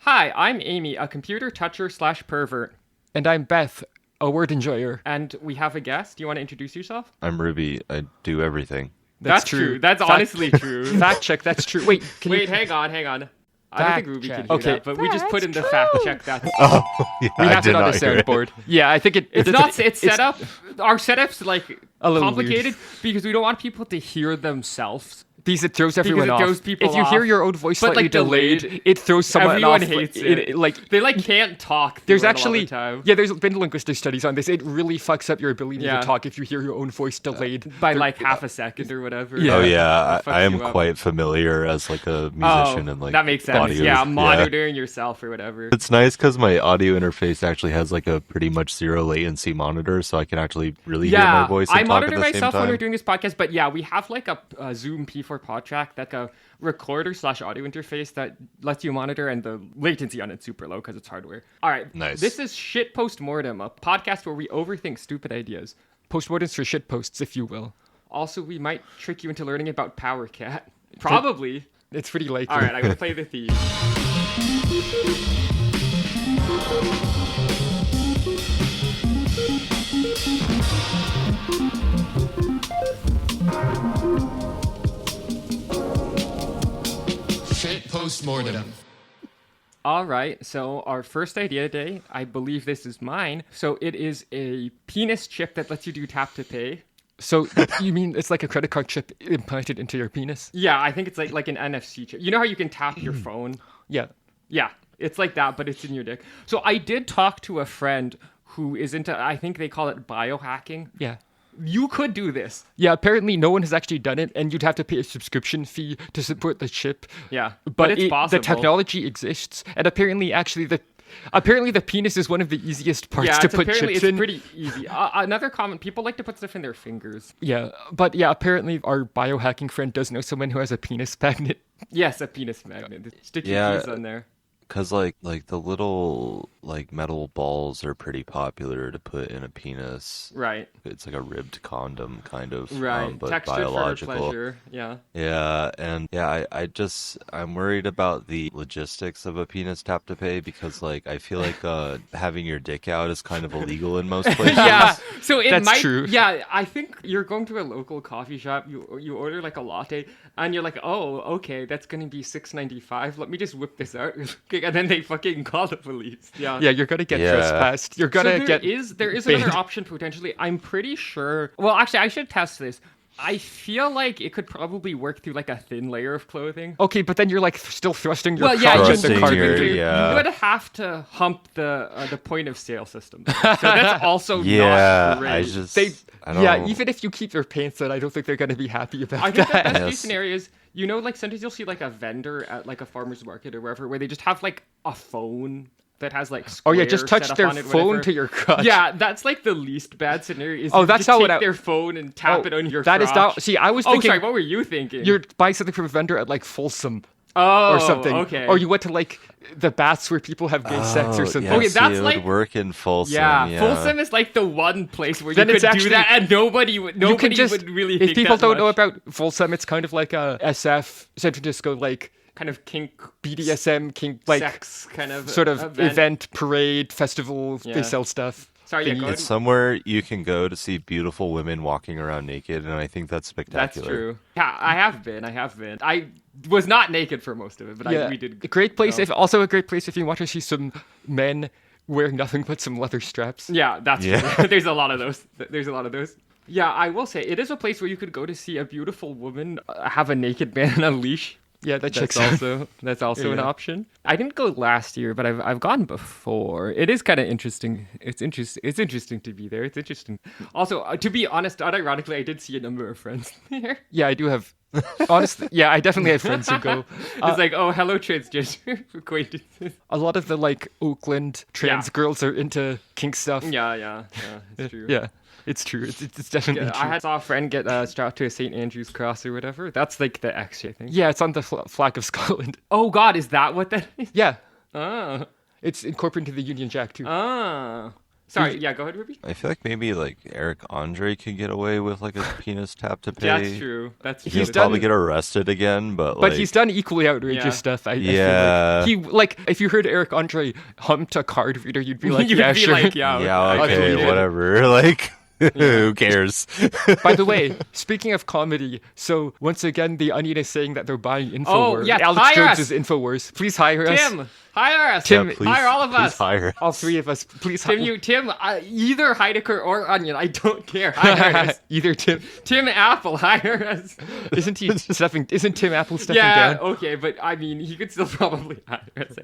Hi, I'm Amy, a computer toucher slash pervert. And I'm Beth, a word enjoyer. And we have a guest. Do you want to introduce yourself? I'm Ruby. I do everything. That's true. That's honestly true. Fact check, that's true. Wait, hang on. I don't think Ruby can do Okay. that, but we just put in the fact check that. Oh, yeah, We I have did it on not the hear it. soundboard. Yeah, I think It's set up. Our setup's like A little complicated because we don't want people to hear themselves. Because it throws everyone off. throws people if you hear off. your own voice But, slightly like, delayed, delayed, it throws someone Everyone off. hates it. Like They can't talk. there's through it actually a lot of the time. yeah, there's been linguistic studies on this. It really fucks up your ability Yeah. to talk if you hear your own voice delayed by like half a second or whatever. Yeah. Oh yeah, It fucks I am you up. quite familiar as like a musician and like that makes sense. audio. Yeah, monitoring yourself or whatever. It's nice because my audio interface actually has like a pretty much zero latency monitor, so I can actually really hear my voice and I talk monitor at the same myself when time. we're doing this podcast, but yeah, we have like a Zoom P4 pod track, like a recorder/audio interface that lets you monitor, and the latency on it's super low because it's hardware. All right, Nice. This is Shit Postmortem, a podcast where we overthink stupid ideas. postmortems for shit posts, if you will. Also, we might trick you into learning about Power Cat. Probably. It's pretty likely. All right, I'm gonna play the theme. Shit postmortem. All right, so our first idea today, I believe this is mine. So it is a penis chip that lets you do tap to pay. So you mean it's like a credit card chip implanted into your penis? Yeah, I think it's like an NFC chip. You know how you can tap your phone? Yeah. Yeah, it's like that, but it's in your dick. So I did talk to a friend who is into, I think they call it biohacking. Yeah. You could do this. Yeah, apparently no one has actually done it, and you'd have to pay a subscription fee to support the chip. Yeah, but it's possible. The technology exists, and apparently the penis is one of the easiest parts Yeah, to it's put apparently chips it's in. pretty easy. Another comment, people like to put stuff in their fingers. Yeah, but yeah, apparently our biohacking friend does know someone who has a penis magnet. Yes, a penis magnet. Stick your Yeah. keys on there. Because like the little like metal balls are pretty popular to put in a penis. Right, It's like a ribbed condom kind of, right. but Texture biological. for pleasure. Yeah. Yeah, and yeah, I'm worried about the logistics of a penis tap to pay because like I feel like having your dick out is kind of illegal in most places. Yeah, so it That's might. true. Yeah, I think you're going to a local coffee shop. You order like a latte, and you're like, oh, okay, that's gonna be $6.95. Let me just whip this out, and then they fucking call the police. Yeah. Yeah, you're gonna get Yeah. trespassed. You're So gonna there get is another banned. option potentially. I'm pretty sure. Well, actually, I should test this. I feel like it could probably work through like a thin layer of clothing. Okay, but then you're like still thrusting your Well, yeah, crotch you, in the Thrusting card your- reader. yeah. you would have to hump the point of sale system. So that's also Yeah, not great. I just They, I don't yeah, even if you keep your pants on, I don't think they're gonna be happy about I think the that. best case Yes. scenario is, you know, like sometimes you'll see like a vendor at like a farmer's market or wherever where they just have like a phone that has like Oh yeah, Square just touch set up their on it, phone whatever. to your crotch. Yeah, that's like the least bad scenario. Is Oh, you that's just how take it- their phone and tap it on your That is crotch. not. See, I was Oh, thinking sorry, what were you thinking? you're buying something from a vendor at like Folsom oh, or something, Okay. or you went to like the baths where people have gay sex or Oh, something. Yeah, Okay, see, that's it like- would work in Folsom. Yeah, Folsom is like the one place where Then you it's could do actually- that, and nobody would You can just, would really. if think people that don't know much. about Folsom, it's kind of like a SF San Francisco like kind of kink BDSM kink like sex kind of sort of event parade festival. Yeah. They sell stuff. Sorry, yeah, thingy. go It's ahead. somewhere you can go to see beautiful women walking around naked, and I think that's That's spectacular. true. Yeah, I have been. I was not naked for most of it, but we did. A great place. go. If also a great place if you want to see some men wearing nothing but some leather straps. Yeah, that's Yeah. true. There's a lot of those. There's a lot of those. Yeah, I will say it is a place where you could go to see a beautiful woman have a naked man on a leash. Yeah, that checks That's out. also an Yeah. option. I didn't go last year, but I've gone before. It is kind of interesting. It's interesting to be there. It's interesting. Also, to be honest, unironically, I did see a number of friends there. Yeah, I do have. Honestly, yeah, I definitely have friends who go. It's like, oh, hello, transgender acquaintances. A lot of the like Oakland trans Yeah. girls are into kink stuff. Yeah, it's true. Yeah, it's true. It's definitely Yeah, true. I saw a friend get strapped to a St. Andrew's cross or whatever. That's like the X, I think. Yeah, it's on the flag of Scotland. Oh God, is that what that is? Yeah, Oh, it's incorporated into the Union Jack too. oh. Sorry, yeah, go ahead, Ruby. I feel like maybe like Eric Andre could get away with like a penis tap to pay. That's true. That's true. He's He'd done- probably get arrested again, but But like, he's done equally outrageous Yeah. stuff. I Yeah. feel like. He like if you heard Eric Andre humped a card reader, you'd be like, You'd yeah, be sure. like, yeah, yeah, I okay, believe it. whatever. Like, who cares? By the way, speaking of comedy, so once again, The Onion is saying that they're buying InfoWars. Oh, yes, Alex hire Jones us. is InfoWars. Please hire us. Tim, hire us. Tim, Yeah, please, hire all of please us. hire. All three of us, please Tim, either Heidecker or Onion, I don't care. Hire us. Either Tim. Tim Apple, hire us. Isn't he stepping? Isn't Tim Apple stepping Yeah, down? okay, but I mean, he could still probably hire us.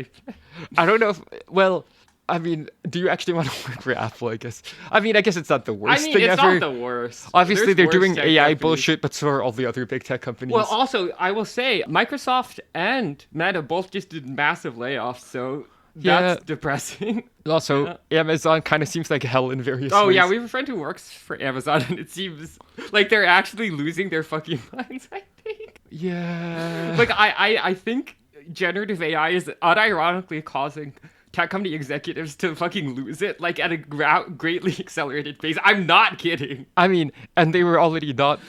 I don't know if. Well, I mean, do you actually want to work for Apple? I guess. I mean, I guess it's not the I worst mean, thing it's ever. not the worst. Obviously, There's they're worse doing tech AI companies. bullshit, but so are all the other big tech companies. Well, also, I will say, Microsoft and Meta both just did massive layoffs, so that's Yeah. depressing. also, Amazon kind of seems like hell in various Oh ways. yeah, we have a friend who works for Amazon, and it seems like they're actually losing their fucking minds. I think. Yeah. Like I think generative AI is unironically causing tech company executives to fucking lose it, like at a greatly accelerated pace. I'm not kidding. I mean, and they were already not,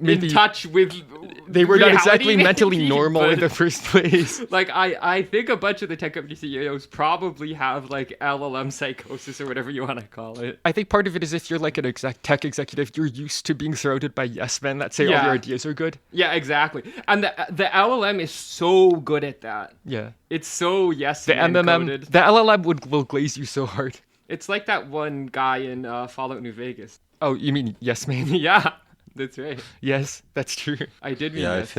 maybe In touch with they were not reality, exactly mentally maybe, normal in but- the first place. Like I think a bunch of the tech company CEOs probably have like LLM psychosis or whatever you want to call it. I think part of it is if you're like an tech executive, you're used to being surrounded by yes men that say all Yeah. your ideas are good. Yeah, exactly. And the LLM is so good at that. Yeah. It's so yes The man MMM, coded. the LLM will glaze you so hard. It's like that one guy in Fallout New Vegas. Oh, you mean yes man? Yeah, that's right. Yes, that's true. I did mean Yeah, yes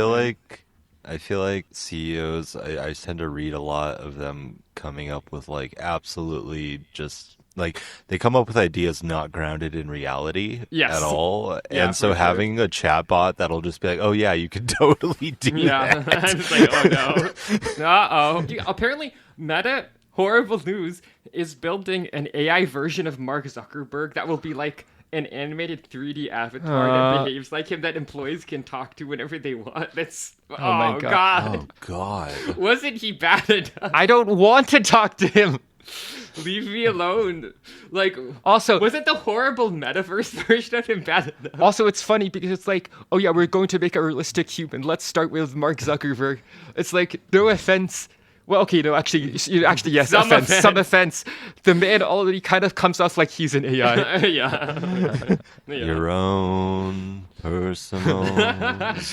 I feel like CEOs. I tend to read a lot of them coming up with like absolutely just like they come up with ideas not grounded in reality Yes. at all. Yeah, and so for sure. having a chatbot that'll just be like, oh yeah, you can totally do Yeah, that. I'm just like, oh no. Uh-oh. Apparently, Meta, horrible news, is building an AI version of Mark Zuckerberg that will be like an animated 3D avatar that behaves like him that employees can talk to whenever they want. That's oh, my god. Oh god. Wasn't he bad enough? I don't want to talk to him. Leave me alone. Like, Also, wasn't the horrible metaverse version of him bad enough? Also, it's funny because it's like, oh yeah, we're going to make a realistic human. Let's start with Mark Zuckerberg. It's like, no offense. Well, okay, no, actually, yes, Some offense. offense. Some offense. The man already kind of comes off like he's an AI. Yeah. Your own personal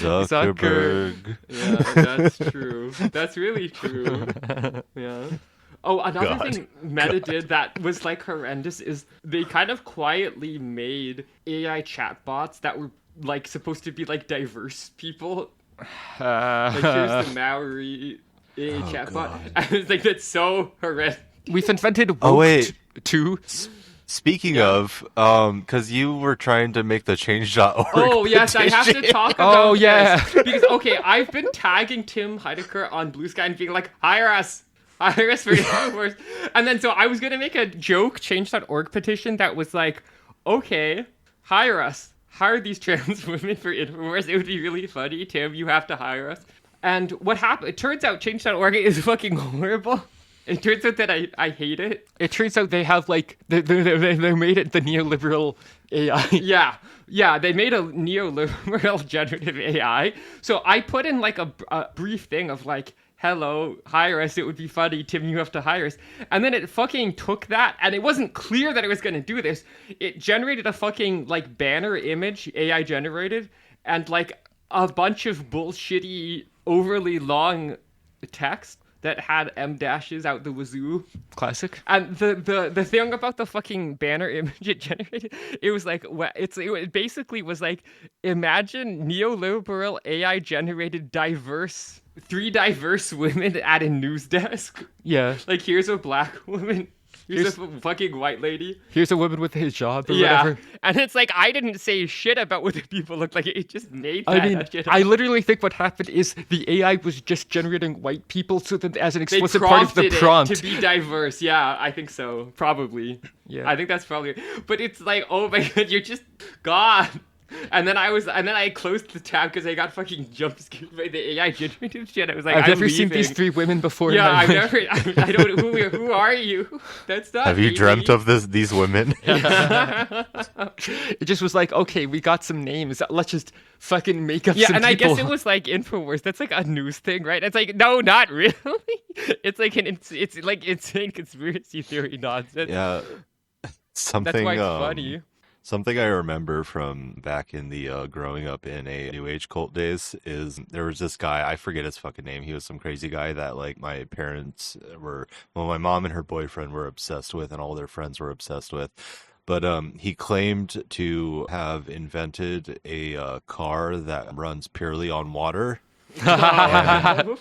Zuckerberg. Yeah, that's true. That's really true. Yeah. Oh, another God. thing Meta did that was like horrendous is they kind of quietly made AI chatbots that were like supposed to be like diverse people. Like here's the Maori AI chatbot. God. I was like, that's so horrendous. We've invented woke Oh, wait. too. Speaking of, because you were trying to make the change.org. Oh yes, I have to petition. talk about Oh, yeah. this. Because okay, I've been tagging Tim Heidecker on Blue Sky and being like, hire us for InfoWars. And then so I was gonna make a joke change.org petition that was like, okay, hire us. Hire these trans women for InfoWars. It would be really funny. Tim, you have to hire us. And what happened? It turns out change.org is fucking horrible. It turns out that I hate it. It turns out they have like they made it the neoliberal AI. Yeah, they made a neoliberal generative AI. So I put in like a brief thing of like, hello, hire us. It would be funny. Tim, you have to hire us. And then it fucking took that, and it wasn't clear that it was going to do this. It generated a fucking like banner image, AI generated, and like a bunch of bullshitty, overly long text that had M dashes out the wazoo. Classic. And the thing about the fucking banner image it generated, it was like, it basically was like, imagine neoliberal AI generated three diverse women at a news desk. Yeah. Like, here's a black woman. Here's a fucking white lady. Here's a woman with a hijab or Yeah. whatever. And it's like, I didn't say shit about what the people look like. It just made that I mean, shit. I literally think what happened is the AI was just generating white people so that as an They explicit part of the prompted it prompt. to be diverse. Yeah, I think so. Probably. Yeah. I think that's probably. But it's like, oh my god, you're just God. And then I closed the tab because I got fucking jump scared by the AI generated shit. I was like, I've I'm never seen these leaving. 3 women before. in Yeah, my I've life. never. I don't. Who are you? That's not. Have you me. dreamt of these women? It just was like, okay, we got some names. Let's just fucking make up Yeah, some and I people. guess it was like Infowars. That's like a news thing, right? It's like, no, not really. It's like it's like insane conspiracy theory nonsense. Yeah. Something That's why it's funny. Something I remember from back in the growing up in a New Age cult days is there was this guy, I forget his fucking name. He was some crazy guy that like my parents were, well, my mom and her boyfriend were obsessed with, and all their friends were obsessed with. But he claimed to have invented a car that runs purely on water. Oh,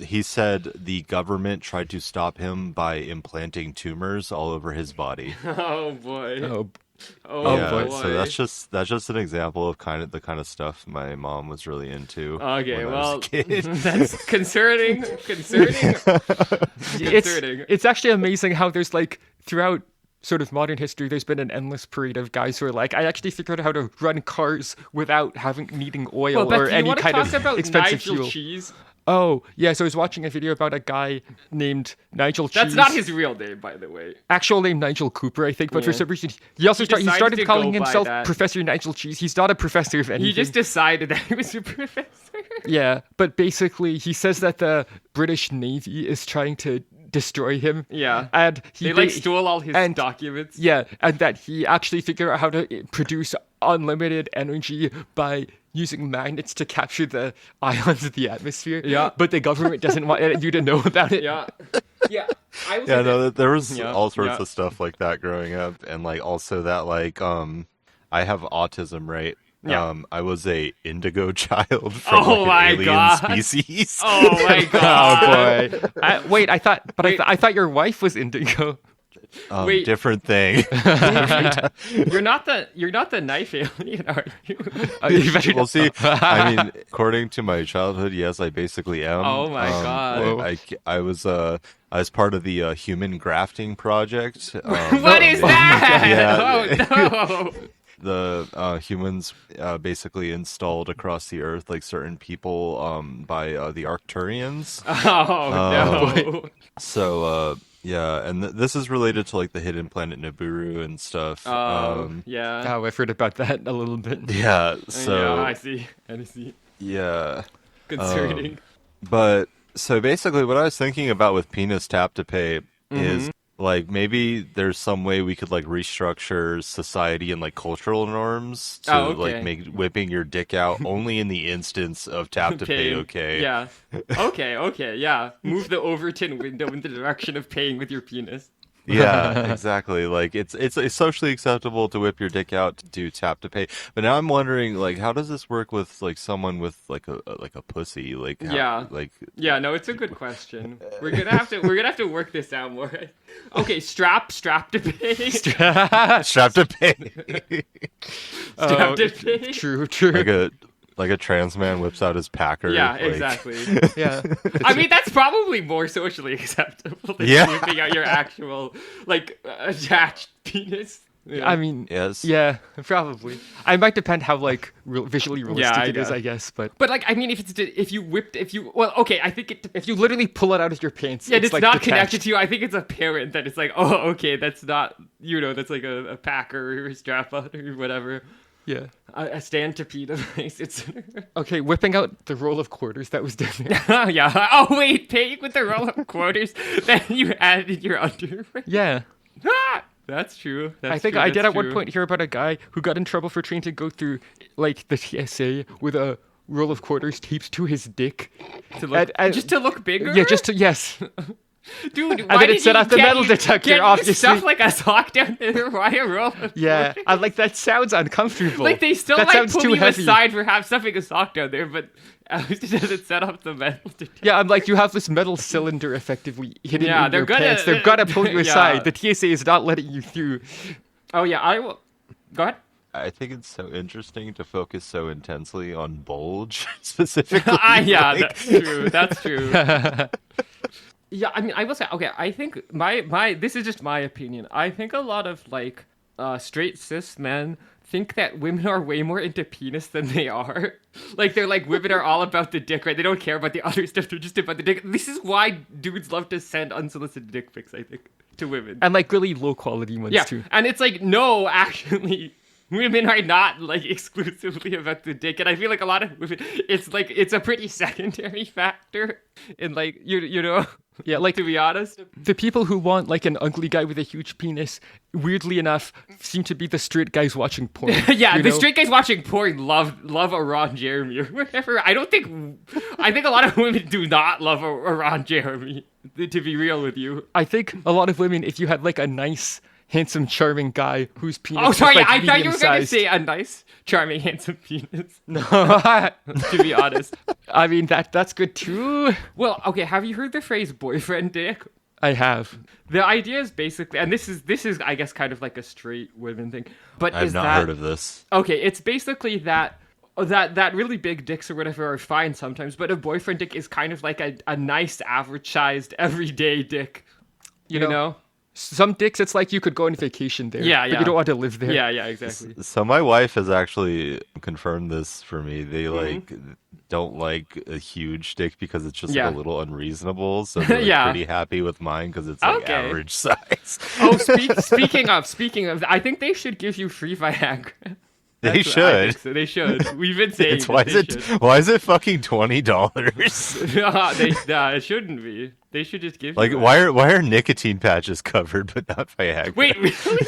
He said the government tried to stop him by implanting tumors all over his body. oh boy. Oh, Oh Yeah, boy. so that's just an example of the kind of stuff my mom was really into. Okay, when I was well, a kid. that's concerning. Concerning. it's actually amazing how there's like throughout sort of modern history, there's been an endless parade of guys who are like, I actually figured out how to run cars without needing oil Well, Beth, or do you any want to kind talk of about expensive Nigel fuel. Cheese? Oh, yeah. So I was watching a video about a guy named Nigel Cheese. That's not his real name, by the way. Actual name Nigel Cooper, I think, but for Yeah. some reason he decided started to calling go by himself that. Professor Nigel Cheese. He's not a professor of anything. He just decided that he was a professor. Yeah, but basically he says that the British Navy is trying to destroy him. Yeah. And he They stole all his and- documents. Yeah, and that he actually figured out how to produce unlimited energy by using magnets to capture the ions of the atmosphere. Yeah. But the government doesn't want you to know about it. Yeah. Yeah. I was Yeah, like, no, there was Yeah, all sorts yeah. of stuff like that growing up, and like also that like I have autism, right? Yeah. I was a indigo child from Oh like, my an alien God. species. Oh my Oh god. boy! I thought your wife was indigo. Wait. Different thing. You're not the knife alien, are you? You better Well, see, I mean, according to my childhood, yes, I basically am. Oh my God. Whoa. I was part of the human grafting project. What is that? Yeah. Oh no. The humans basically installed across the earth like certain people by the Arcturians. Oh no. So yeah, and this is related to like the hidden planet Nibiru and stuff. Yeah. Oh, I've heard about that a little bit. Yeah, Yeah, so I see. I see. yeah. Concerning. But so basically, what I was thinking about with penis tap to pay is like maybe there's some way we could like restructure society and like cultural norms to Oh, okay. like make whipping your dick out only in the instance of tap to pay. Okay. Yeah. Okay. Yeah. Move the Overton window in the direction of paying with your penis. Yeah, exactly. Like it's socially acceptable to whip your dick out to do tap to pay. But now I'm wondering, like, how does this work with like someone with like a pussy? Like, Yeah. like Yeah, no, it's a good question. We're gonna have to work this out more. Okay, strap to pay. strap to pay. Strap to pay. True. like a trans man whips out his packer. Yeah, like- exactly. Yeah. I mean, that's probably more socially acceptable than Yeah. whipping out your actual like attached penis. Yeah. I mean, Yes. yeah, probably. I might depend how like visually realistic I it is, guess. I guess. But But like, I mean, if you well, okay, I think it. if you literally pull it out of your pants, Yeah, it's like not detached. connected to you. I think it's apparent that it's like, oh, okay, that's not, that's like a packer or a strap on or whatever. Yeah. A stand to pee device. It's Okay, whipping out the roll of quarters that was down there. yeah. Oh wait, paying with the roll of quarters that you added your underwear. Yeah. Ah, that's true. That's I think true, I did that's at one true. point hear about a guy who got in trouble for trying to go through like the TSA with a roll of quarters taped to his dick. To look, and- just to look bigger. Yeah, just to yes. dude. then it set off the metal detector, Get obviously. stuff like a sock down there. Why a roll? Of Yeah, quarters? I like that sounds uncomfortable. Like they still that might sounds pull too you heavy. aside for stuffing a sock down there, but at least it doesn't set off the metal detector. Yeah, I'm like, you have this metal cylinder effectively hidden Yeah, in they're your gonna- pants. They're gonna pull you yeah. aside. The TSA is not letting you through. Oh yeah, I will. Go ahead. I think it's so interesting to focus so intensely on bulge specifically. Yeah, like- that's true. That's true. Yeah, I mean, I will say, okay, I think my this is just my opinion. I think a lot of like straight cis men think that women are way more into penis than they are. Like, they're like, women are all about the dick, right? They don't care about the other stuff. They're just about the dick. This is why dudes love to send unsolicited dick pics, I think, to women. And like really low quality ones Yeah, too. and it's like, no, actually, women are not like exclusively about the dick, and I feel like a lot of women, it's like it's a pretty secondary factor in like you know. Yeah, like To be honest, the people who want like an ugly guy with a huge penis, weirdly enough, seem to be the straight guys watching porn. yeah, you the know? straight guys watching porn love a Ron Jeremy or whatever. I think a lot of women do not love a Ron Jeremy. To be real with you. I think a lot of women, if you had like a nice, handsome, charming guy whose penis Oh, sorry, was like I thought you were going to medium-sized- say a nice, charming, handsome penis. No, To be honest. I mean that's good too. Well, okay. Have you heard the phrase "boyfriend dick"? I have. The idea is basically, and this is I guess kind of like a straight women thing, but I've is not that heard of this. okay? It's basically that really big dicks or whatever are fine sometimes, but a boyfriend dick is kind of like a nice, average-sized, everyday dick. You know? Some dicks, it's like you could go on vacation there. Yeah, But yeah. you don't want to live there. Yeah, exactly. So my wife has actually confirmed this for me. They like don't like a huge dick because it's just Yeah. like a little unreasonable. So they're like, Yeah. pretty happy with mine because it's like Okay. average size. Oh, speaking of, I think they should give you free Viagra. They That's what I think should. so they should. We've been saying It's why that is they it should. why is it fucking $20? Nah, it shouldn't be. They should just give Like you why are nicotine patches covered but not Viagra? Wait, really?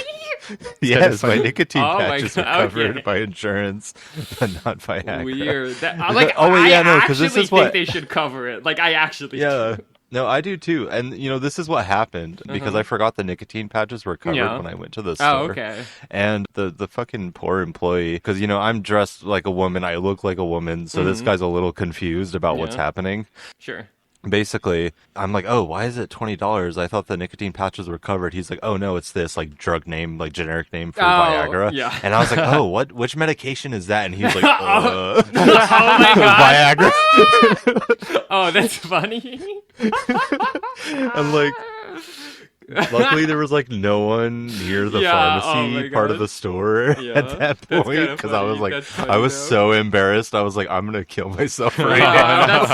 yes, my nicotine Oh my patches are God, covered okay. by insurance but not Viagra. Weird. Like, Oh, wait, yeah, I no, 'cause actually this is think what- they should cover it. Like, I actually Yeah. do. No, I do too. And this is what happened because I forgot the nicotine patches were covered Yeah. when I went to the store. Oh, okay. And the fucking poor employee, because I'm dressed like a woman, I look like a woman, so this guy's a little confused about what's Yeah. happening. Sure. Basically, I'm like, oh, why is it $20? I thought the nicotine patches were covered. He's like, oh no, it's this like drug name, like generic name for Viagra. yeah. And I was like, oh, which medication is that? And he's like, Oh my god. Viagra. Oh, that's funny. And like, luckily there was like no one near the Yeah, oh pharmacy my part God. of the store Yeah, at that that's point kinda because I was funny. like, That's funny, I was though. so embarrassed. I was like, I'm gonna kill myself right Oh, now.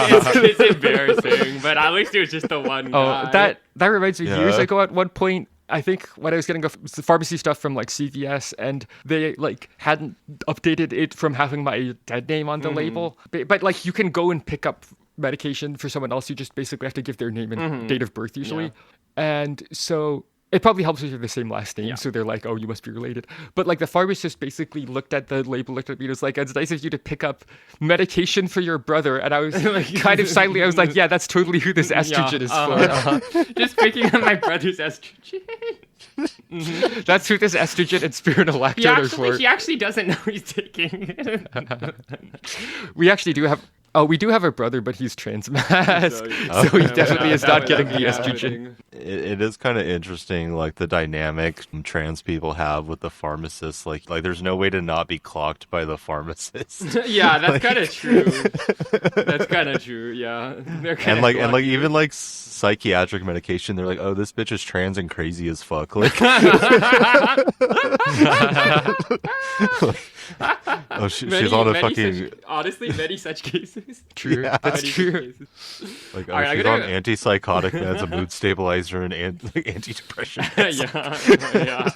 it's embarrassing, but at least it was just the one Oh, guy. that reminds me. Years Yeah. ago, at one point, I think when I was getting the pharmacy stuff from like CVS, and they like hadn't updated it from having my dead name on the label. But like you can go and pick up medication for someone else. You just basically have to give their name and date of birth usually. And so it probably helps if you're the same last name. Yeah. So they're like, oh, you must be related. But like the pharmacist basically looked at the label, looked at me, and was like, it's nice of you to pick up medication for your brother. And I was kind of silently, I was like, yeah, that's totally who this estrogen is for. Just picking up my brother's estrogen. That's who this estrogen and spironolactone are for. He actually doesn't know he's taking it. We actually do have. Oh, we do have a brother, but he's trans mask, so he Yeah, definitely is that not was- getting the yeah, estrogen. It is kind of interesting, like the dynamic trans people have with the pharmacist. Like there's no way to not be clocked by the pharmacist. Yeah, that's kind of true. That's kind of true. Yeah, they're kinda And like lucky. even like psychiatric medication, they're like, oh, this bitch is trans and crazy as fuck. Like, oh, she's on a fucking honestly, many such cases. True, Yeah. that's Many true. such cases. like, oh, Alright, I'm she's gonna- on antipsychotic meds, a mood stabilizer, and antidepressant. Yeah.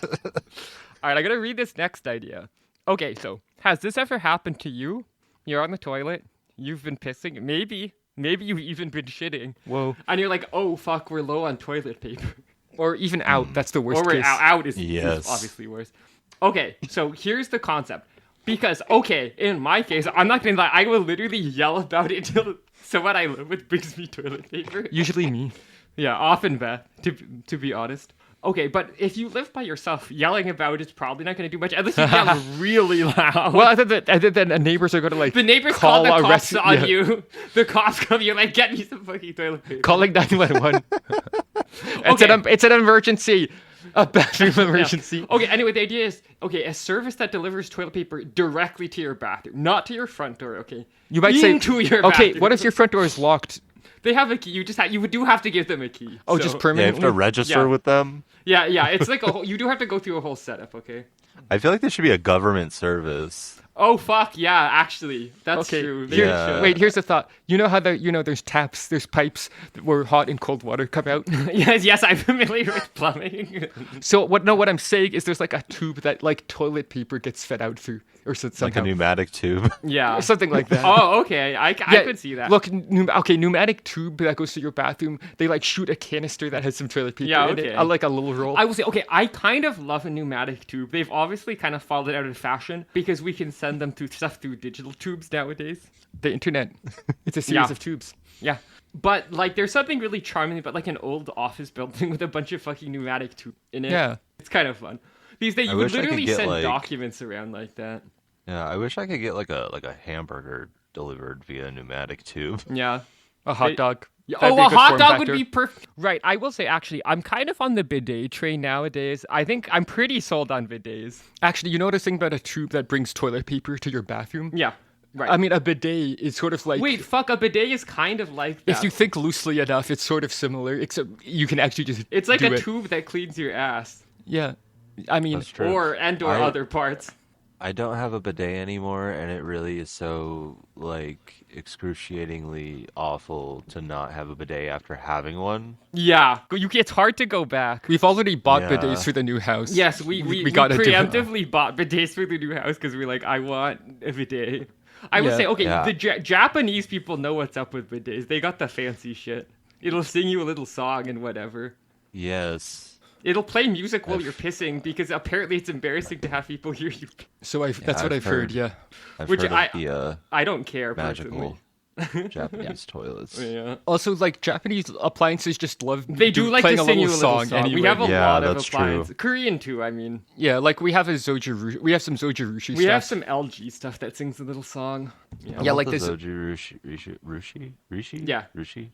All right, I'm gonna read this next idea. Okay, so has this ever happened to you? You're on the toilet. You've been pissing. Maybe you've even been shitting. Whoa. And you're like, oh fuck, we're low on toilet paper. Or even out. That's the worst Or we're case. out is Yes. obviously worse. Okay, so here's the concept. Because, okay, in my case, I'm not gonna lie, I will literally yell about it till someone I live with brings me toilet paper. Usually me. Yeah, often Beth, to be honest. Okay, but if you live by yourself, yelling about it's probably not going to do much unless you yell really loud. Well, I thought that neighbors are going to like the neighbors call the a cops resi- on yeah. you. The cops come, you're like, get me some fucking toilet paper. calling 911. Okay. It's an emergency. A bathroom emergency. Okay, anyway, the idea is, okay, a service that delivers toilet paper directly to your bathroom, not to your front door, okay? You might say Into your okay, bathroom. what if your front door is locked They have a key. You do have to give them a key. Oh, so- just Yeah, you have permanently. to register Yeah. with them. Yeah. It's like a whole. You do have to go through a whole setup. Okay. I feel like there should be a government service. Oh fuck yeah! Actually, that's Okay, true. They here- should. Wait, here's a thought. You know how there's taps, there's pipes where hot and cold water come out. Yes, I'm familiar with plumbing. So what I'm saying is there's like a tube that like toilet paper gets fed out through, or Like a somehow. pneumatic tube. Yeah. Or something like that. Oh, okay. I could see that. Look, pneumatic tube that goes to your bathroom. They like shoot a canister that has some toilet paper Yeah, in it, okay. like a little roll. I will say, okay, I kind of love a pneumatic tube. They've obviously kind of fallen out of fashion because we can send them through stuff through digital tubes nowadays. The internet. It's a series Yeah. of tubes. Yeah. But, like, there's something really charming about, like, an old office building with a bunch of fucking pneumatic tube in it. Yeah. It's kind of fun. These days, I you would wish I could literally get, send like- documents around like that. Yeah, I wish I could get like a hamburger delivered via pneumatic tube. Yeah. A hot They- dog. Yeah, That'd oh, be a good hot form dog factor. would be perfect. Right. I will say, actually, I'm kind of on the bidet train nowadays. I think I'm pretty sold on bidets. Actually, you know the thing about a tube that brings toilet paper to your bathroom? Yeah. Right. I mean, a bidet is sort of like. Wait, fuck, a bidet is kind of like that. If you think loosely enough, it's sort of similar, except you can actually just. It's like do a it. tube that cleans your ass. Yeah. I mean, That's true. Or I- other parts. I don't have a bidet anymore, and it really is so like excruciatingly awful to not have a bidet after having one. Yeah. It's hard to go back. we've already bought Yeah. bidets for the new house. Yes, we gotta do it. preemptively bought bidets for the new house because we're like, I want a bidet. I would Yeah. say, okay, Yeah. the Japanese people know what's up with bidets. They got the fancy shit. It'll sing you a little song and whatever. Yes. It'll play music while you're pissing because apparently it's embarrassing to have people hear you. So that's what I've I've heard. heard. Yeah. I've Which heard I- of the I don't care magical personally. Japanese toilets. Yeah. Also, like Japanese appliances just love. They do like playing to a sing you little a little song. song. We Anyway. have a Yeah, lot of that's true. appliances. Korean too, I mean. Yeah, like we have a Zojirushi. We have some Zojirushi We stuff. have some LG stuff that sings a little song. I Yeah, want like the this- Zoji Rushi? Yeah. Rushi?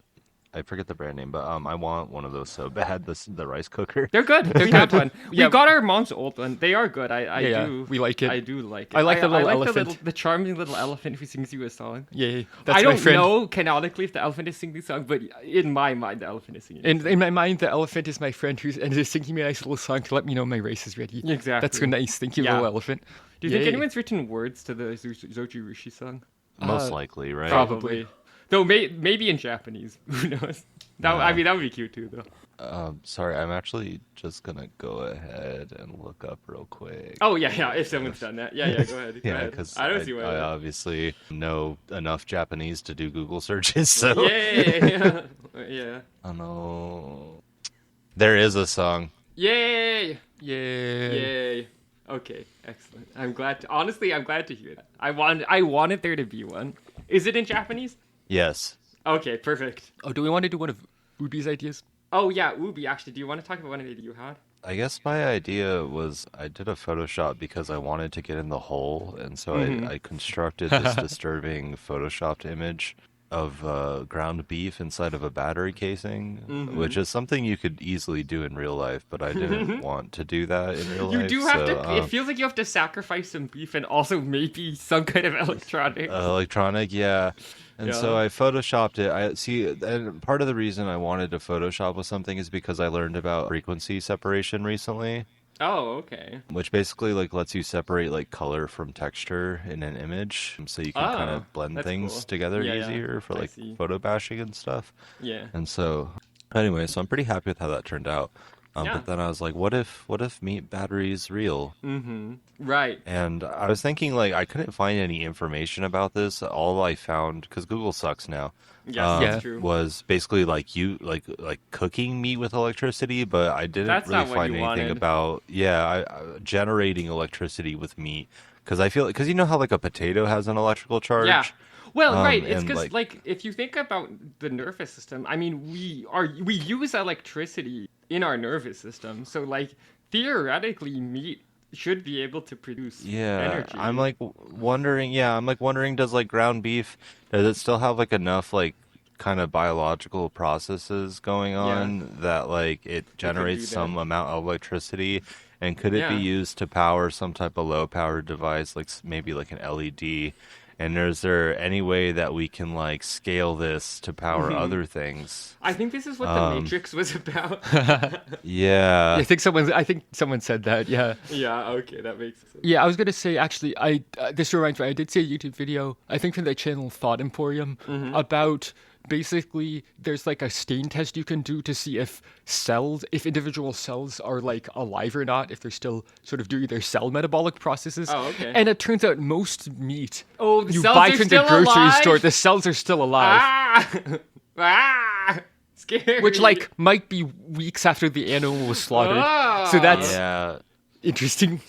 I forget the brand name, but I want one of those so bad. The rice cooker. They're good. We have one. Yeah. We got our mom's old one. They are good. I Yeah, do. we like it. I do like it. I like the little I like elephant. the charming little elephant who sings you a song. Yeah, that's I my don't friend. know canonically if the elephant is singing the song, but in my mind, the elephant is singing. In my mind, the elephant is my friend who's and is singing me a nice little song to let me know my race is ready. Exactly. That's so nice. Thank you, Yeah. little elephant. Do you think Yay. anyone's written words to the Zojirushi song? Most likely, right? Probably. Though maybe in Japanese. Who knows? I mean, that would be cute too, though. Sorry, I'm actually just gonna go ahead and look up real quick. Oh yeah. If someone's done that, yeah. Go ahead. Go Yeah, ahead. because I don't see why. I not. obviously know enough Japanese to do Google searches, so Yeah. Yeah. I know. There is a song. Yay! Yeah. Yay. Okay, excellent. I'm glad I'm glad to hear that. I wanted there to be one. Is it in Japanese? Yes. Okay, perfect. Oh, do we want to do one of Ubi's ideas? Oh yeah, Ubi, actually, do you want to talk about one idea you had? I guess my idea was I did a Photoshop because I wanted to get in the hole, and so I constructed this disturbing Photoshopped image of ground beef inside of a battery casing, which is something you could easily do in real life, but I didn't want to do that in real life. You do have so, to. It feels like you have to sacrifice some beef and also maybe some kind of electronics. electronic, yeah. And so Yeah. I photoshopped it. I see, and part of the reason I wanted to Photoshop with something is because I learned about frequency separation recently, Oh, okay. which basically like lets you separate like color from texture in an image, so you can kind Oh, of blend that's things cool. together Yeah, yeah. easier for I like see. photo bashing and stuff. Yeah. And so, anyway, so I'm pretty happy with how that turned out. Yeah. But then I was like, what if meat battery is real? Right. And I was thinking, like, I couldn't find any information about this. All I found, because Google sucks now, Yes, Yeah. that's true. was basically like like cooking meat with electricity. But I didn't That's really not what find you anything wanted. about generating electricity with meat. Because I feel because you know how like a potato has an electrical charge. Yeah. Well, right. It's and, because like if you think about the nervous system, I mean, we use electricity in our nervous system. So like theoretically, meat should be able to produce Yeah, energy. I'm like wondering. Yeah, I'm like wondering, does like ground beef, does it still have like enough like kind of biological processes going on that like it generates that. some amount of electricity, and could it be Yeah. used to power some type of low power device, like maybe like an LED? And is there any way that we can like scale this to power other things? I think this is what the Matrix was about. Yeah. I think someone said that. Yeah. Yeah, okay, that makes sense. Yeah, I was gonna say actually, this reminds me. I did see a YouTube video, I think from the channel Thought Emporium, about basically there's like a stain test you can do to see if individual cells are like alive or not, if they're still sort of doing their cell metabolic processes. Oh, okay. And it turns out most meat Oh, the you cells buy are from the still grocery alive? store, the cells are still alive. Ah! Scary. Which like might be weeks after the animal was slaughtered. Ah. So that's Yeah. interesting.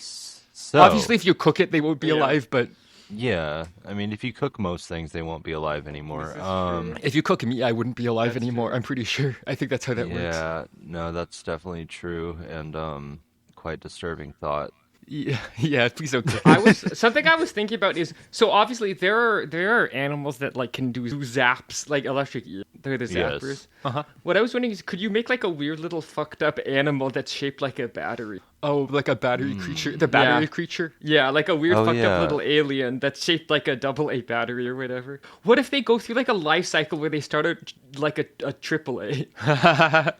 So Obviously, if you cook it, they won't be Yeah. alive. But yeah, I mean, if you cook most things, they won't be alive anymore. This is true. if you cook meat, I wouldn't be alive That's anymore. true. I'm pretty sure. I think that's how that works. Yeah, no, that's definitely true, and quite disturbing thought. Yeah, please don't cook. Something I was thinking about is, so obviously there are animals that like can do zaps, like electric eel. They're the Yes. zappers. Uh-huh. What I was wondering is, could you make like a weird little fucked up animal that's shaped like a battery? Oh, like a battery creature. The battery creature. Yeah, like a weird Oh, fucked yeah. up little alien that's shaped like a AA battery or whatever. What if they go through like a life cycle where they start out like a AAA,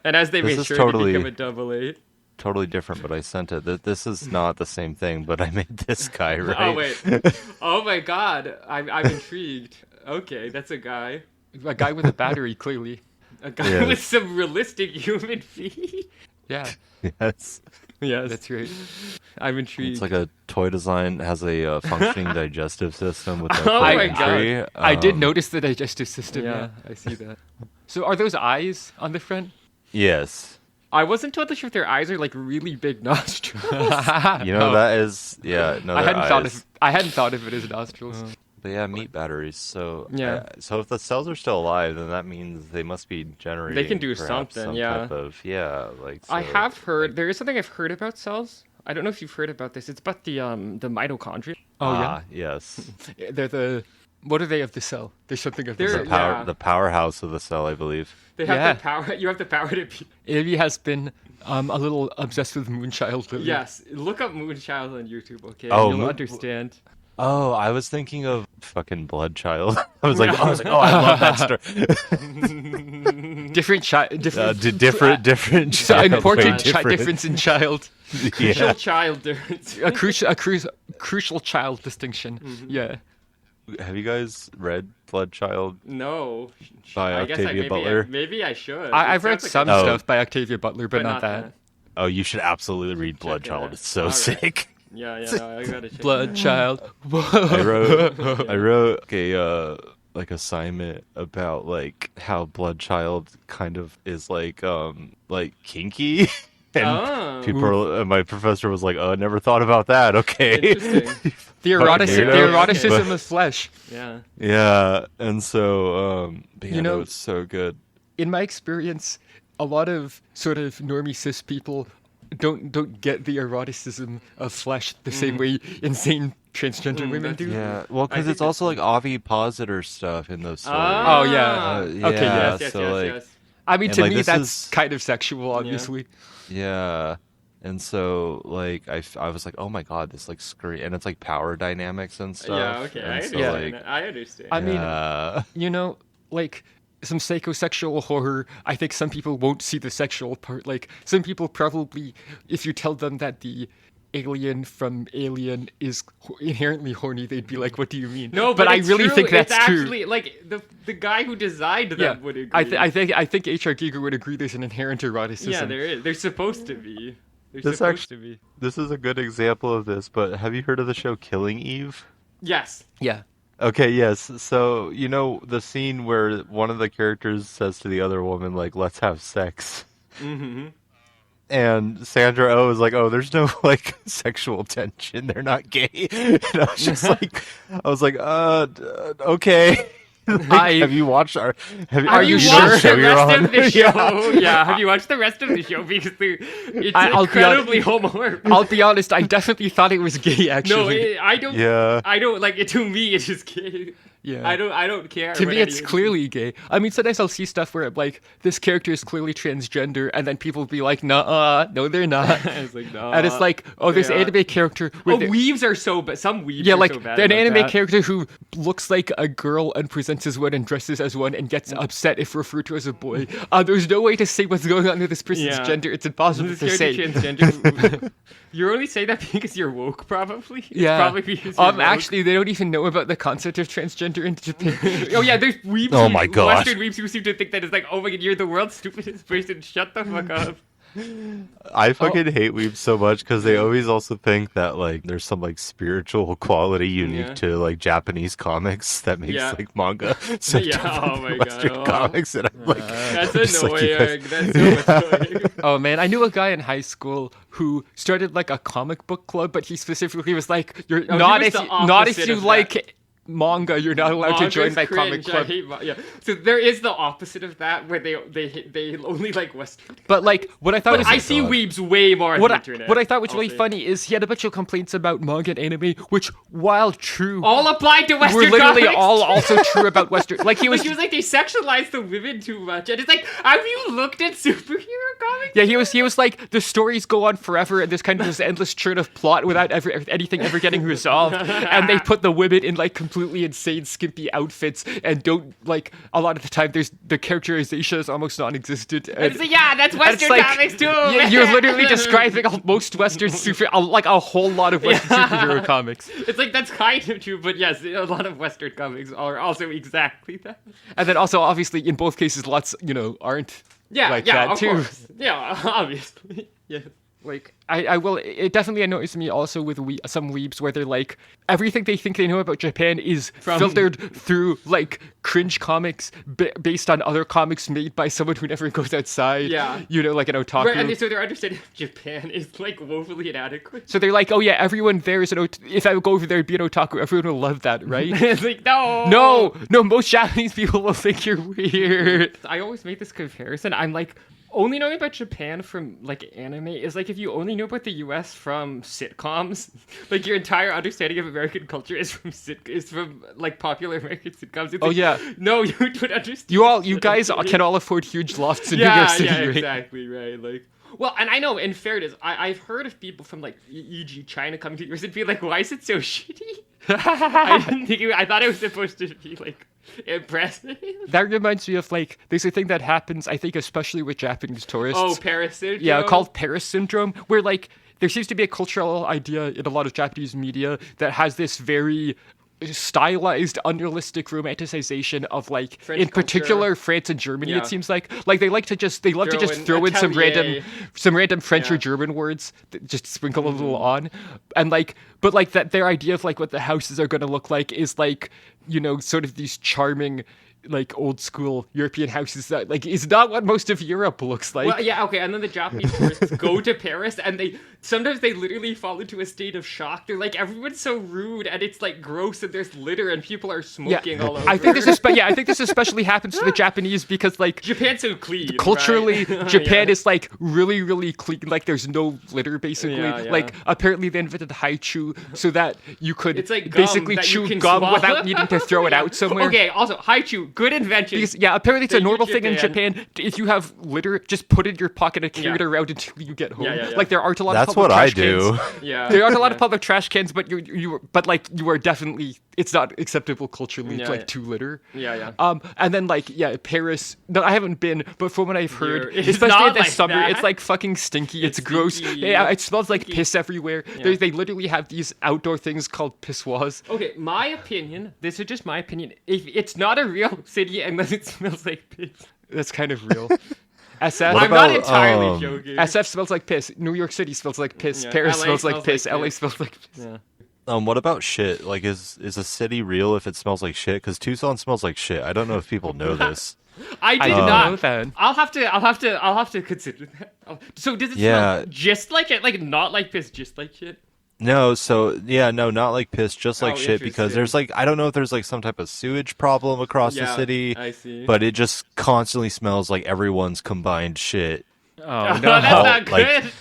and as they This is mature totally- they become a AA? Totally different, but I sent it. This is not the same thing, but I made this guy, right? Oh wait. Oh my god. I'm intrigued. Okay, that's a guy. A guy with a battery, clearly. A guy Yes. with some realistic human feet. Yeah, Yes. Yes, that's right. I'm intrigued. It's like a toy design, has a functioning digestive system with Oh a my tree. I did notice the digestive system. Yeah. Yeah, I see that. So are those eyes on the front? Yes. I wasn't totally sure if their eyes are like really big nostrils. You know, that is, yeah, no, I they're I eyes. hadn't thought of it as nostrils. But yeah, meat batteries. So Yeah. so if the cells are still alive, then that means they must be generating. can do perhaps something, some yeah. Type of, like. I so, have heard there is something I've heard about cells. I don't know if you've heard about this. It's about the mitochondria. Oh yes. yeah, they're the. What are they of the cell? There's something of the They're- cell. Yeah. The powerhouse of the cell, I believe. They have Yeah. the power. You have the power to be. Ivy has been a little obsessed with Moonchild lately. Yes, look up Moonchild on YouTube, okay? Oh, You'll Moon- understand. Oh, I was thinking of fucking Bloodchild. I was like, oh, I love that story. Different child. Different. So child, important way different. difference in child. Yeah. Crucial child difference. A crucial child distinction. Mm-hmm. Yeah. Have you guys read Bloodchild? No. By I guess Octavia maybe Butler? maybe I should. I've It read sounds some like Oh. stuff by Octavia Butler, but not that. Oh, you should absolutely read Check it Bloodchild. out. It's so Alright. sick. Yeah, no, I gotta check. Blood child. I wrote a like assignment about like how Bloodchild kind of is like kinky. And Oh. my professor was like, "Oh, I never thought about that." Okay. Interesting. The weirdo. eroticism of flesh. Yeah. Yeah, and so but yeah, You know- no, it's so good. In my experience, a lot of sort of normie cis people don't get the eroticism of flesh the same way insane transgender women that's do. true. Yeah, well, I because think it's also like ovipositor stuff in those stories. Oh, yeah. yeah, Okay, yeah. Yes, so like, yes. I mean, And, to like, me, this that's is- kind of sexual, obviously. yeah, and so like I was like, oh my god, this like screen, and it's like power dynamics and stuff. Yeah, okay. I and so, understand. like, I understand. I mean, yeah. you know, like some psychosexual horror, I think some people won't see the sexual part. Like, some people probably, if you tell them that the alien from Alien is inherently horny, they'd be like, what do you mean? no, but I it's really true. think that's it's true. Actually, like the guy who designed them Yeah, would agree. I think H.R. Giger would agree there's an inherent eroticism. Yeah, there is. They're supposed to be. They're This supposed to be. This is a good example of this, but have you heard of the show Killing Eve? Yes. Yeah. Okay, yes. So, you know the scene where one of the characters says to the other woman, like, let's have sex. Mm-hmm. And Sandra Oh is like, oh, there's no, like, sexual tension. They're not gay. And I was just like, okay. Like, have you watched our... Are you watched sure? the show you're rest on? of the show? Yeah. Have you watched the rest of the show? Because it's I'll be incredibly homoerotic. I'll be honest, I definitely thought it was gay, No, actually. I don't. Yeah. I don't like it. To me, it is gay. Yeah. I don't care. To what me, it's anyone- clearly gay. I mean, sometimes I'll see stuff where, like, this character is clearly transgender, and then people will be like, "Nuh-uh, no, they're not." It's like, no. And it's like, oh, this they are. anime character. Oh, With weebs are so bad. Some weebs yeah, are like so bad an about anime that. character who looks like a girl and presents as one and dresses as one and gets upset if referred to as a boy. There's no way to say what's going on with this person's Yeah. gender. It's impossible This to say. character transgender. You're only saying that because you're woke, probably. It's Yeah. probably because you're woke. Actually, they don't even know about the concept of transgender in Japan. Oh yeah, there's weebs. Oh my God. Western weebs who seem to think that it's like, oh my god, you're the world's stupidest person. Shut the fuck up. I fucking hate weebs so much because they always also think that like there's some like spiritual quality unique Yeah. to like Japanese comics that makes Yeah. like manga similar Yeah, to oh my God, Western oh. comics, and I'm like, That's I'm just like, you guys- annoying. That's so annoying. Oh man, I knew a guy in high school who started like a comic book club, but he specifically was like, "You're Oh, he not was if the you, not if opposite you of that. like manga, you're not allowed to Manga's join my comic cringe. I club." hate yeah. So there is the opposite of that where they only like Western. But like, what I thought But was I see God. weebs way more on what the I, internet. what I thought was I'll really say. funny is he had a bunch of complaints about manga and anime, which, while true, All applied to Western were literally comics. all also true about Western. Like he was, Like he was like, they sexualize the women too much, and it's like, have you looked at superhero comics? yeah, he was like, the stories go on forever, and there's kind of this endless churn of plot without anything ever getting resolved. And they put the women in like completely insane, skimpy outfits, and don't like a lot of the time. There's the characterization is almost non-existent. And And, it's like, yeah, that's and it's Western like, comics too. yeah, you're literally describing most Western like a whole lot of Western superhero comics. It's like that's kind of true, but yes, a lot of Western comics are also exactly that. And then also, obviously, in both cases, lots, aren't Yeah, like yeah, that of too. course. Yeah, obviously. Yeah. Like, I will, it definitely annoys me also with some weebs where they're like, everything they think they know about Japan is filtered through, like, cringe comics based on other comics made by someone who never goes outside. Yeah. Like an otaku. Right, and so their understanding of Japan is like woefully inadequate. So they're like, oh yeah, everyone there is if I go over there and be an otaku, everyone will love that, right? It's like, no. No, most Japanese people will think you're weird. I always make this comparison. I'm like, only knowing about Japan from like anime is like if you only know about the US from sitcoms. Like your entire understanding of American culture is from like popular American sitcoms. It's Oh, like, yeah. No, you would understand. You guys can all afford huge lofts in New York City, right? exactly, right. Like, well, and I know, in fairness, I've heard of people from like, e.g., China coming to yours and being like, "Why is it so shitty?" I thought it was supposed to be like impressive. That reminds me of like there's a thing that happens, I think, especially with Japanese tourists. Oh, Paris syndrome. Yeah, called Paris syndrome, where like there seems to be a cultural idea in a lot of Japanese media that has this very stylized, unrealistic romanticization of like, French in particular, culture. France and Germany. Yeah. It seems like they love to just throw in some atelier. random French or Yeah. German words, that just sprinkle a little on, and like, but like that their idea of like what the houses are going to look like is like, sort of these charming, like old school European houses that like is not what most of Europe looks like. Well, yeah, okay, and then the Japanese tourists go to Paris, and sometimes they literally fall into a state of shock. They're like, everyone's so rude, and it's like gross, and there's litter, and people are smoking all over. I think this especially happens to the Japanese because like Japan's so clean. culturally right? Japan Yeah. is like really, really clean. Like there's no litter basically. Yeah, yeah. Like apparently they invented haichu so that you could It's like gum basically that you chew can gum swallow. without needing to throw it out somewhere. Okay, also, haichu, good invention. Because, yeah, apparently it's a Thank you, normal thing in Japan. Japan. If you have litter, just put it in your pocket and carry it Yeah. around until you get home. Yeah, yeah, yeah. Like there aren't a lot That's of public what I trash cans. do. Yeah. There aren't a lot of Yeah. public trash cans, but you are definitely, it's not acceptable culturally Yeah, like yeah. to litter. Yeah, yeah. And then like Paris. No, I haven't been, but from what I've heard, It's especially not in the like summer, that. it's like fucking stinky. It's gross. stinky, Yeah, yeah. it smells like piss everywhere. Yeah. They literally have these outdoor things called pissoirs. Okay, my opinion, this is just my opinion, if it's not a real city unless it smells like piss. That's kind of real. SF. What I'm not about, entirely joking. SF smells like piss. New York City smells like piss. Yeah, Paris LA smells like smells piss. like LA piss. smells like piss. Yeah. What about shit? Like, is a city real if it smells like shit? Because Tucson smells like shit. I don't know if people know this. I did didn't not know that. I'll have to consider that. So does it Yeah. smell just like it? Like not like piss, just like shit? No, so yeah, no, not like piss, just like Oh, shit. Because interesting. there's like, I don't know if there's like some type of sewage problem across the Yeah, city, I see. but it just constantly smells like everyone's combined shit. Oh That's no. not like- good.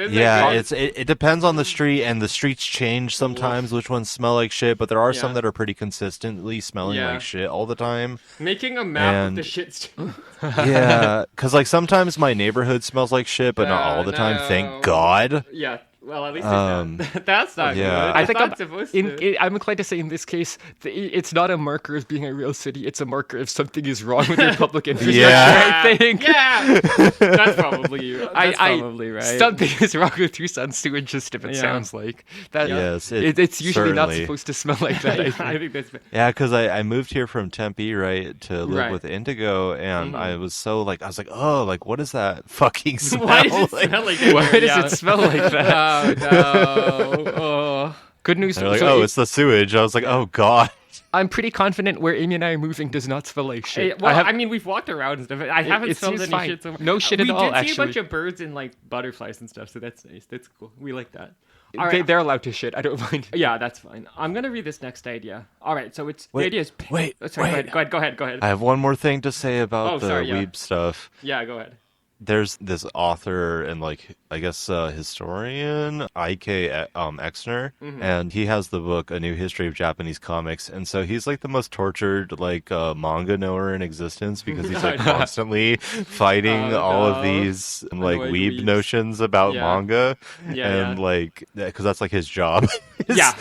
This Yeah, is it depends on the street, and the streets change sometimes. Which ones smell like shit, but there are some Yeah. that are pretty consistently smelling Yeah. like shit all the time. making a map of the And- shit street. Yeah, because like sometimes my neighborhood smells like shit, but not all the time. No. Thank God. Yeah. Well, at least Um, that's not yeah. good. I It's think not I'm, supposed to. I'm inclined to say in this case, it's not a marker of being a real city. It's a marker if something is wrong with your public infrastructure. Yeah. I think. Yeah, that's probably I- probably right. Something is wrong with Tucson sewage system. It Yeah. sounds like that. Yes, it's usually not certainly. supposed to smell like that. I Yeah, think. I think that's. Yeah, because I moved here from Tempe, right, to live Right. with Indigo, and I was so like, I was like, oh, like, what is that fucking smell? Why does it Like, smell like that? Why does Yeah. it smell like that? Oh no! Oh. Good news. they're like, so oh, it- it's the sewage. I was like, oh God. I'm pretty confident where Amy and I are moving does not smell like Hey, shit. well, I have- I mean, we've walked around and stuff. I haven't it smelled seems any fine. shit. So No shit at we all, did see a bunch actually. of birds and like butterflies and stuff, so that's nice. That's cool. We like that. All they, right. they're allowed to shit. I don't mind. Yeah, that's fine. I'm gonna read this next idea. All right, so it's the Wait, idea is wait, sorry, wait. Go ahead. I have one more thing to say about Oh, the sorry, yeah. weeb stuff. Yeah, go ahead. There's this author and like I guess historian I.K. Exner, and he has the book A New History of Japanese Comics, and so he's like the most tortured like manga knower in existence because he's like constantly fighting Oh, all no. of these like Annoyed weeb weebs. notions about Yeah. manga, Yeah, and yeah. like because that's like his job. Yeah.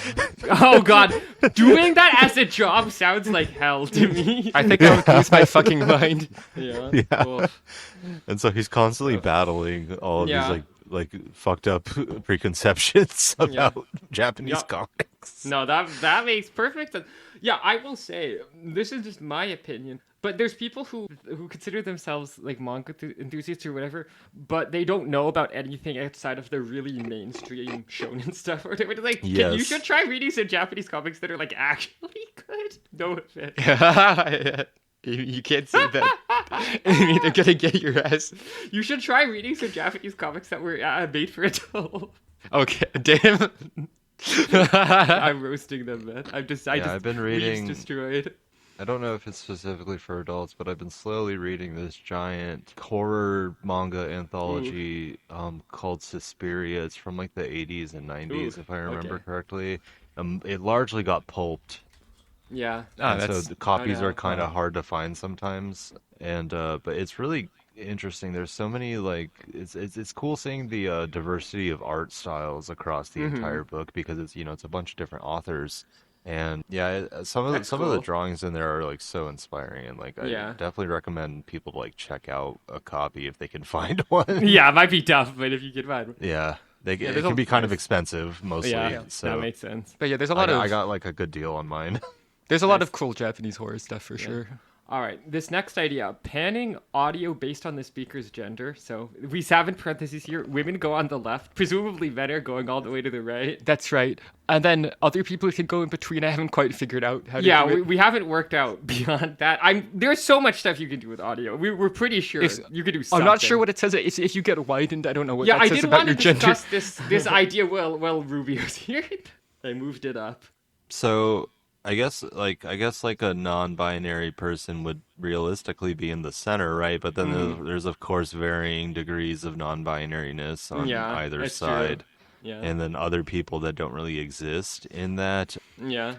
Oh god, doing that as a job sounds like hell to me. I think I would lose my fucking mind. Yeah. Yeah. Cool. And so he's constantly battling all of Yeah. these like fucked up preconceptions about Japanese Yeah. comics. No, that makes perfect sense. Yeah, I will say this is just my opinion, but there's people who consider themselves like manga enthusiasts or whatever, but they don't know about anything outside of the really mainstream shonen stuff or whatever. Like, you Yes. should try reading some Japanese comics that are like actually good. No offense. You can't say that. I mean, they're gonna get your ass. You should try reading some Japanese comics that were made for adults. Okay, damn. I'm roasting them, man. I've been Weebs reading- destroyed. I don't know if it's specifically for adults, but I've been slowly reading this giant horror manga anthology called Suspiria. It's from like the 80s and 90s, Ooh, if I remember okay. correctly. It largely got pulped, Yeah. and so the copies no. are kind of hard to find sometimes. And but it's really interesting. There's so many like it's cool seeing the diversity of art styles across the entire book because it's a bunch of different authors. And yeah, some of the cool. drawings in there are like so inspiring, and like I Yeah. definitely recommend people to like check out a copy if they can find one. Yeah, it might be tough, but if you can find one. Yeah, it there's can a- be kind of expensive mostly. Yeah, so that makes sense. But yeah, there's a lot I of got like a good deal on mine. there's a lot of cool Japanese horror stuff for sure. All right, this next idea, panning audio based on the speaker's gender. So we have in parentheses here, women go on the left, presumably men are going all the way to the right. That's right. And then other people can go in between. I haven't quite figured out how to Yeah, do we, it. we haven't worked out beyond that. There's so much stuff you can do with audio. We're pretty sure It's- you could do something. I'm not sure what it says. If you get widened, I don't know what Yeah, that I says did about want to your gender. discuss this idea while Rubio's here. I moved it up. So I guess like a non-binary person would realistically be in the center, right? But then there's of course varying degrees of non-binariness on Yeah, either that's true. side. Yeah. And then other people that don't really exist in that. Yeah.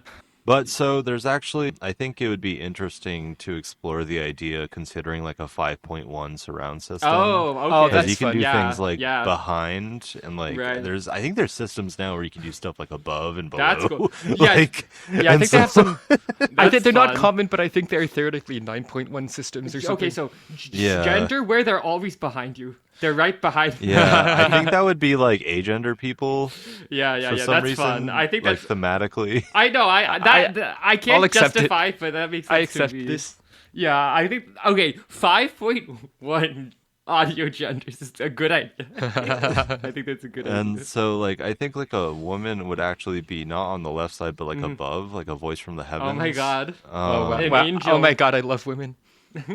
But so there's actually, I think it would be interesting to explore the idea considering like a 5.1 surround system. Oh, okay. Oh, Because that's you can fun. do Yeah, things like yeah. behind and like Right. I think there's systems now where you can do stuff like above and below. That's cool. Yeah, Like, Yeah, I and think they have so- some. I That's think they're not fun. common, but I think they're theoretically 9.1 systems or something. Okay, so Yeah. gender where they're always behind you. They're right behind you. Yeah, I think that would be like agender people yeah, for some that's reason. fun. I think like that's. thematically. I know. I can't I'll accept it. justify it, but that makes sense I to accept me. this. Yeah, I think. Okay, 5.1 audio genders is a good idea. I think that's a good And idea. so like I think like a woman would actually be not on the left side but like above, like a voice from the heavens. Oh my god. Oh, wow. An Wow. angel. Oh my god, I love women.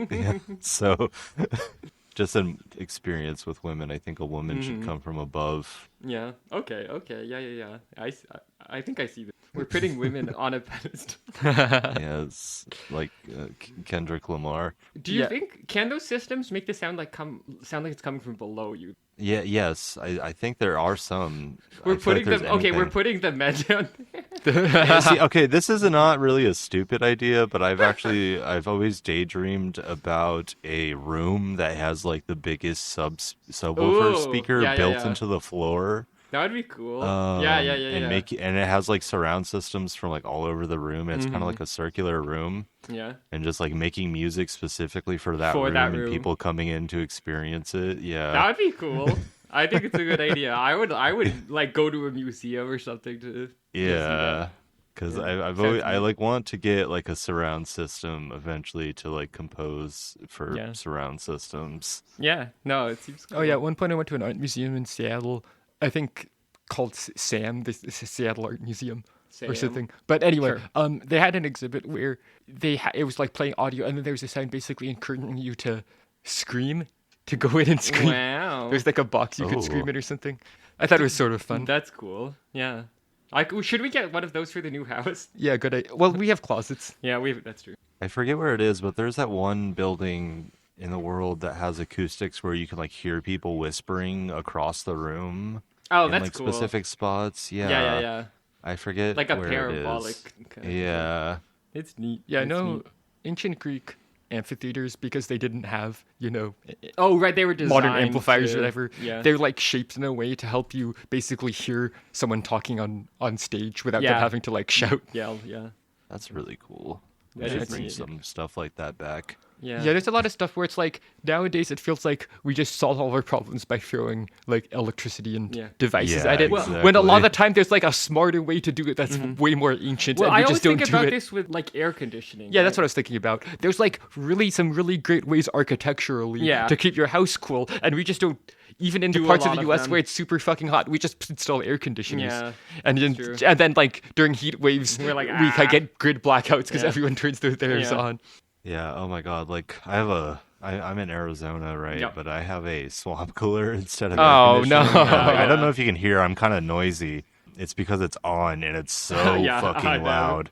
Yeah. So just an experience with women, I think a woman should come from above. Yeah. Okay. Yeah. I think I see this. We're putting women on a pedestal. Yeah, it's like Kendrick Lamar. Do you Yeah. think can those systems make this sound like it's coming from below you? Yes, I think there are some. We're I feel like putting there's them. Okay, we're anything. putting the men down. Yeah, see, okay, this is not really a stupid idea, but I've always daydreamed about a room that has like the biggest subwoofer Ooh, speaker yeah, yeah, built yeah. into the floor. That would be cool. Yeah, yeah, yeah, And yeah. it has like surround systems from like all over the room, and it's kind of Mm-hmm. like a circular room, Yeah. and just like making music specifically for that For that room and room. people coming in to experience it. Yeah. That would be cool. I think it's a good idea. I would like go to a museum or something to see that. Yeah, because Yeah. I've Sounds always I neat. like want to get like a surround system eventually to like compose for Yeah. surround systems. Yeah. No, it seems cool. Oh yeah, at one point I went to an art museum in Seattle. I think called SAM, this is Seattle Art Museum or Sam. something. But anyway, Sure. they had an exhibit where it was like playing audio, and then there was a sign basically encouraging you to scream, to go in and scream. Wow. There's like a box you could scream Oh, in or something. I thought it was sort of fun. That's cool. Yeah. Like, should we get one of those for the new house? Yeah, good idea. Well, we have closets. Yeah, that's true. I forget where it is, but there's that one building in the world that has acoustics where you can like hear people whispering across the room Oh, in that's like cool. specific spots. Yeah, yeah, Yeah, yeah. I forget Like a where parabolic it is. kind of thing. Yeah. It's neat. Yeah, I It's know neat. ancient Greek amphitheaters because they didn't have, Oh, right, they were designed modern amplifiers to, or whatever. Yeah. They're like shaped in a way to help you basically hear someone talking on stage without them Yeah. having to like shout. Yeah, yeah. That's really cool. We That should is bring neat. some stuff like that back. Yeah. Yeah, there's a lot of stuff where it's like nowadays it feels like we just solve all our problems by throwing like electricity and Yeah. devices Yeah, at it. When a lot of the exactly. time there's like a smarter way to do it that's way more ancient Well, and we I just always don't think do about it. this with like air conditioning. Yeah, that's right? what I was thinking about. There's like some really great ways architecturally Yeah. to keep your house cool, and we just don't. Even in the Do a parts of lot the of U.S. them. where it's super fucking hot, we just install air conditioners. Yeah, and then true. like during heat waves, We're like, we "Ah." get grid blackouts because Yeah. everyone turns theirs Yeah. on. Yeah, oh my God. Like I'm in Arizona, right? Yep. But I have a swamp cooler instead of Oh, air conditioning. no. Like, I don't Yeah. know if you can hear, I'm kind of noisy. It's because it's on and it's so Yeah, I fucking know. loud.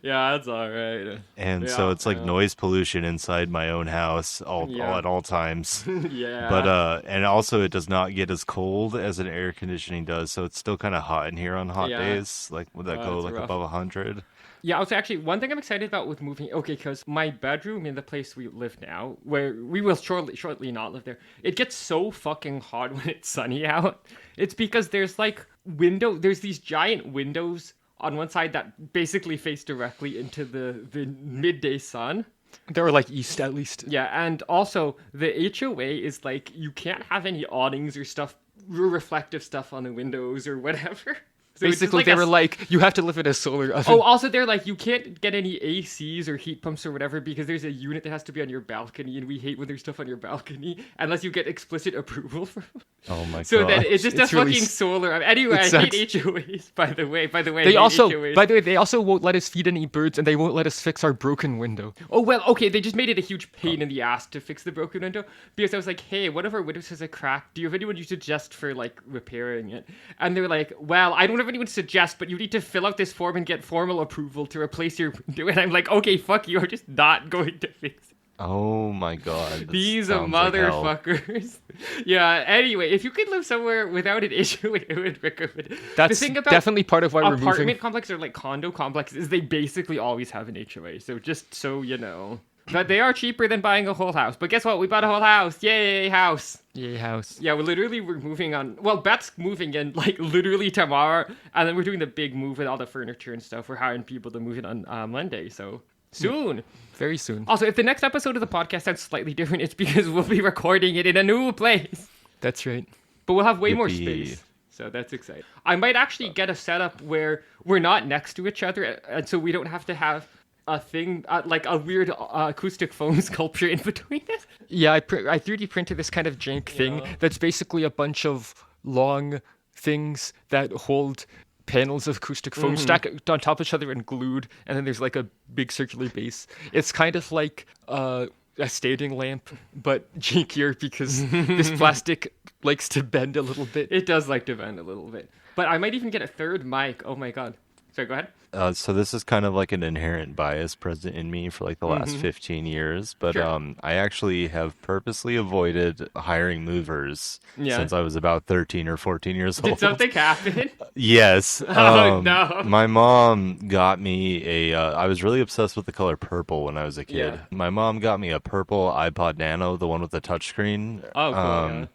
Yeah, that's all right. And so Yeah, it's like yeah. noise pollution inside my own house all Yeah. at all times. Yeah. But and also it does not get as cold as an air conditioning does, so it's still kind of hot in here on hot Yeah. days, like would that Oh, go it's like rough. above 100? Yeah, also actually one thing I'm excited about with moving, okay, because my bedroom in the place we live now, where we will shortly not live there, it gets so fucking hot when it's sunny out. It's because there's like there's these giant windows on one side that basically face directly into the midday sun. They were like east at least. Yeah, and also the HOA is like you can't have any awnings or stuff, reflective stuff on the windows or whatever. So it's just Basically, they a were like, you have to live in a solar oven. Oh, also they're like, you can't get any ACs or heat pumps or whatever because there's a unit that has to be on your balcony, and we hate when there's stuff on your balcony unless you get explicit approval from. Oh my So God. then it's just It's a really fucking solar. Anyway, I it hate sucks. HOAs. By the way, I They hate also, HOAs. by the way, they also won't let us feed any birds, and they won't let us fix our broken window. Oh well, okay. They just made it a huge pain in the ass to fix the broken window because I was like, "Hey, one of our windows has a crack. Do you have anyone you suggest for like repairing it?" And they're like, "Well, I don't have anyone to suggest, but you need to fill out this form and get formal approval to replace your window." And I'm like, "Okay, fuck you. I'm just not going to fix it." Oh my God. that These sounds like hell. motherfuckers. Yeah. Anyway, if you could live somewhere without an issue, I would recommend. That's the thing about definitely part of why we're apartment moving. complexes or like condo complexes is they basically always have an HOA. So just so you know. But they are cheaper than buying a whole house. But guess what? We bought a whole house. Yay, house. Yay, house. Yeah, we're moving on. Well, Beth's moving in like literally tomorrow. And then we're doing the big move with all the furniture and stuff. We're hiring people to move in on Monday. So soon. Very soon. Also, if the next episode of the podcast sounds slightly different, it's because we'll be recording it in a new place. That's right. But we'll have way more Yippee. space. So that's exciting. I might actually get a setup where we're not next to each other, and so we don't have to have a thing, like a weird acoustic foam sculpture in between it. Yeah, I 3D printed this kind of jank thing Yeah. that's basically a bunch of long things that hold panels of acoustic foam stacked on top of each other and glued, and then there's like a big circular base. It's kind of like a standing lamp, but jankier because this plastic likes to bend a little bit. It does like to bend a little bit. But I might even get a third mic. Oh my god. Sorry, go ahead. So this is kind of like an inherent bias present in me for like the last 15 years, but Sure. I actually have purposely avoided hiring movers Yeah. since I was about 13 or 14 years Did old. something happen? Yes. Oh, no. My mom got me I was really obsessed with the color purple when I was a kid. Yeah. My mom got me a purple iPod Nano, the one with the touchscreen. Oh, cool. Yeah.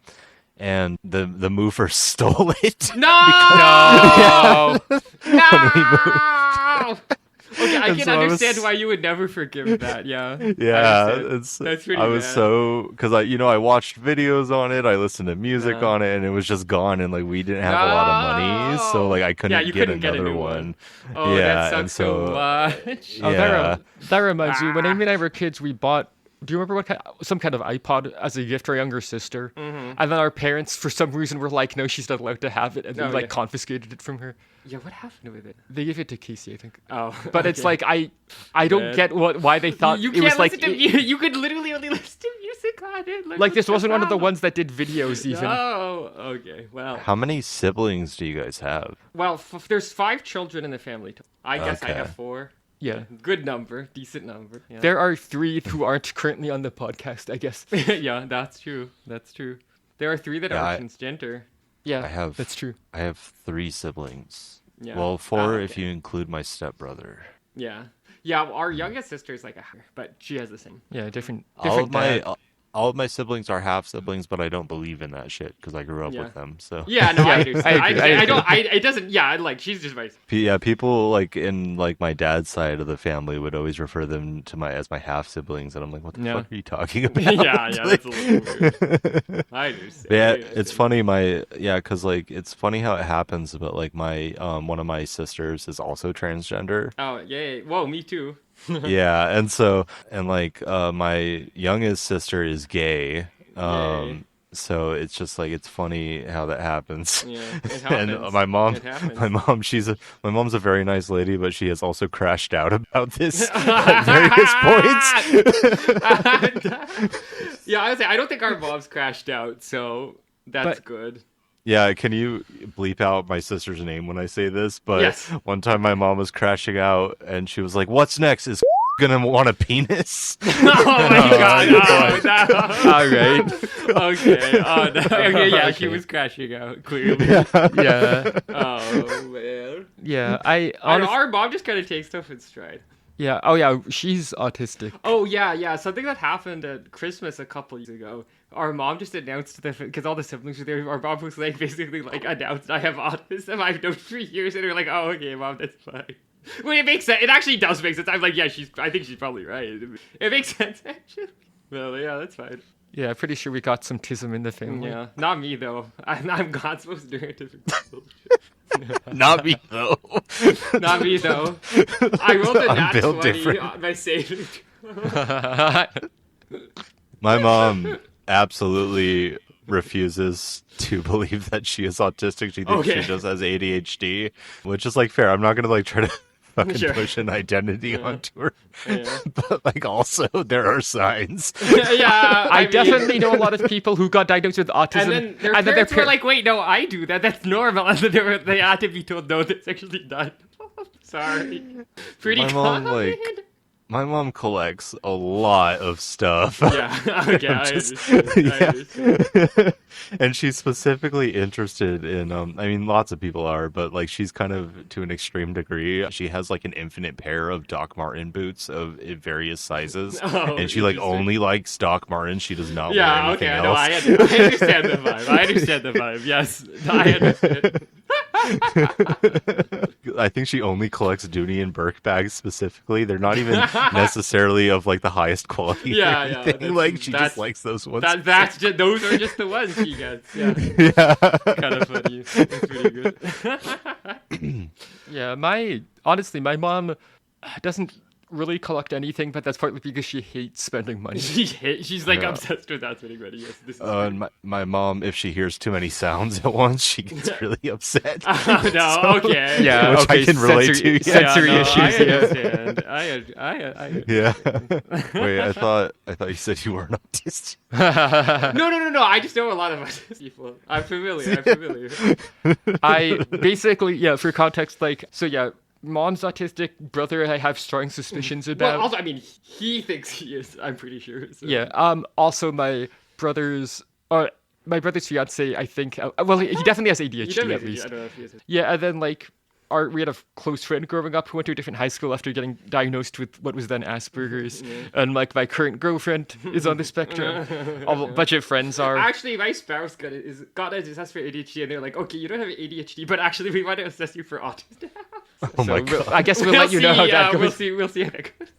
And the movers stole it. No! No! Okay, I And can so I was- understand why you would never forgive that. Yeah. Yeah, I understand. it's That's pretty I was bad. so because I watched videos on it, I listened to music Yeah. on it, and it was just gone, and like we didn't have a lot of money, so like I couldn't you get couldn't get a another new one. Oh, Yeah, that and sucks so so much. Oh, yeah. that reminds me. When Amy and I were kids, we bought. Do you remember what some kind of iPod as a gift for our younger sister? Mm-hmm. And then our parents, for some reason, were like, "No, she's not allowed to have it," and Oh, they like yeah. confiscated it from her. Yeah, what happened with it? They gave it to Casey, I think. Oh, But it's okay. like I don't Bad. get why they thought you it can't was like listen to music. You could literally only listen to music on it. like this what's wasn't one of the problem? ones that did videos even. Oh, okay. Well, How many siblings do you guys have? there's 5 children in the family. I guess I Okay. have 4. Yeah. Good number, decent number. Yeah. There are 3 who aren't currently on the podcast, I guess. Yeah, that's true. That's true. There are 3 that Yeah, are I- transgender. Yeah, I have that's true. I have 3 siblings. Yeah. Well, 4 if okay. you include my stepbrother. Yeah. Yeah, our youngest sister is like but she has the same. Yeah, different All of my dad. all of my siblings are half siblings, but I don't believe in that shit because I grew up Yeah. with them. So Yeah, no, I Yeah, understand. I agree, I I don't. agree. It doesn't. Yeah, like she's just my. Yeah, people like in like my dad's side of the family would always refer them to as my half siblings, and I'm like, what the Yeah. fuck are you talking about? Yeah, that's a little weird. I understand. Yeah, I it's understand. funny. Because like it's funny how it happens, but like my one of my sisters is also transgender. Oh yay! Whoa, me too. Yeah, and like my youngest sister is gay. Yay. So it's just like it's funny how that happens. Yeah, it And happens. my mom, It happens. my mom's a very nice lady, but she has also crashed out about this at various points. Yeah, I would say I don't think our moms crashed out, so that's But- good. Yeah, can you bleep out my sister's name when I say this? But Yes. one time my mom was crashing out and she was like, "What's next? Is gonna want a penis?" Oh my god! Oh, no. All right. Okay. Oh no. Okay. Yeah, she Okay. was crashing out. Clearly. Yeah. Oh man. Yeah. Our mom just kind of takes stuff in stride. Yeah. Oh yeah, she's autistic. Oh yeah. Something that happened at Christmas a couple years ago. Our mom just announced because all the siblings were there. Our mom was like basically like announced I have autism. I've known for years, and we're like, oh okay, mom, that's fine. Well, it makes sense. It actually does make sense. I'm like, yeah, I think she's probably right. It makes sense actually. Well, yeah, that's fine. Yeah, pretty sure we got some tism in the family. Yeah, not me though. I'm God's most narrative. Not me though. Not me though. I rolled a I'm nat built 20 different. on my saving. My mom absolutely refuses to believe that she is autistic. She thinks Okay. she just has ADHD, which is like fair. I'm not gonna like try to fucking Sure. push an identity Yeah. onto her. Yeah. But like also there are signs. Yeah, I mean- definitely know a lot of people who got diagnosed with autism, And then their parents par- were like, "Wait, no, I do that. That's normal." And then they had to be told, "No, that's actually not." Sorry. Pretty My mom, common. like, My mom collects a lot of stuff. Yeah. Okay. I Just- understand. I yeah. understand. And she's specifically interested in I mean lots of people are, but like she's kind of to an extreme degree. She has like an infinite pair of Doc Marten boots of various sizes. Oh, And she like interesting. only likes Doc Martens. She does not wear Yeah. anything Okay. No, else. I understand the vibe. I understand the vibe. Yes, I understand. I think she only collects Dooney and Burke bags specifically. They're not even necessarily of like the highest quality. Yeah, or yeah, anything. that's- Like she that's- just likes those ones. That's just those are just the ones she gets. Yeah. Yeah. Kind of funny. It's pretty good. Yeah, honestly, my mom doesn't really collect anything, but that's partly because she hates spending money. She's like Yeah. obsessed with that spending money. Yes, this is And my mom, if she hears too many sounds at once, she gets really upset. Oh, no, okay. Yeah, Which I okay, can relate sensory, to, yeah. sensory no, issues. I Yeah. understand. I Yeah. Wait, I thought you said you weren't autistic. No. I just know a lot of autistic people. I'm familiar. I basically, yeah, for context, like, so yeah, mom's autistic, brother I have strong suspicions about. Well, also, I mean, he thinks he is. I'm pretty sure. So. Yeah. Also, my brother's fiance, I think. Well, he definitely has ADHD He definitely at has least. I don't know if he is. Yeah, and then like we had a close friend growing up who went to a different high school after getting diagnosed with what was then Asperger's, and like my current girlfriend is on the spectrum. A bunch of friends are. Actually, my spouse got a test for ADHD, and they're like, "Okay, you don't have ADHD, but actually, we want to assess you for autism." Oh my So god. I guess we'll let you know how that goes. We'll see how that goes.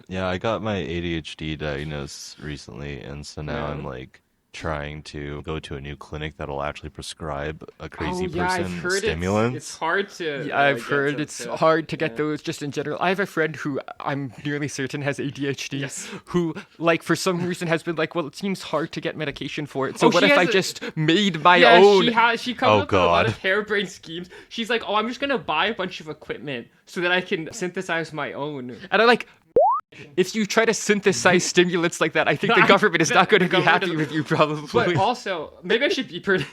Yeah, I got my ADHD diagnosed recently, and so now I'm like trying to go to a new clinic that'll actually prescribe a crazy I've person heard stimulants. It's hard to. Yeah, I've get heard some it's stuff. hard to get those just in general. I have a friend who I'm nearly certain has ADHD, Yes. who, like, for some reason has been like, well, it seems hard to get medication for it. So Oh, what she if I has a- just made my Yeah, own? she comes Oh, up with a lot God. of harebrained schemes. She's like, "Oh, I'm just gonna buy a bunch of equipment so that I can synthesize my own." And I'm like, if you try to synthesize stimulants like that, I think the government is not going to be government happy is- with you, probably. But also, maybe I should be pretty.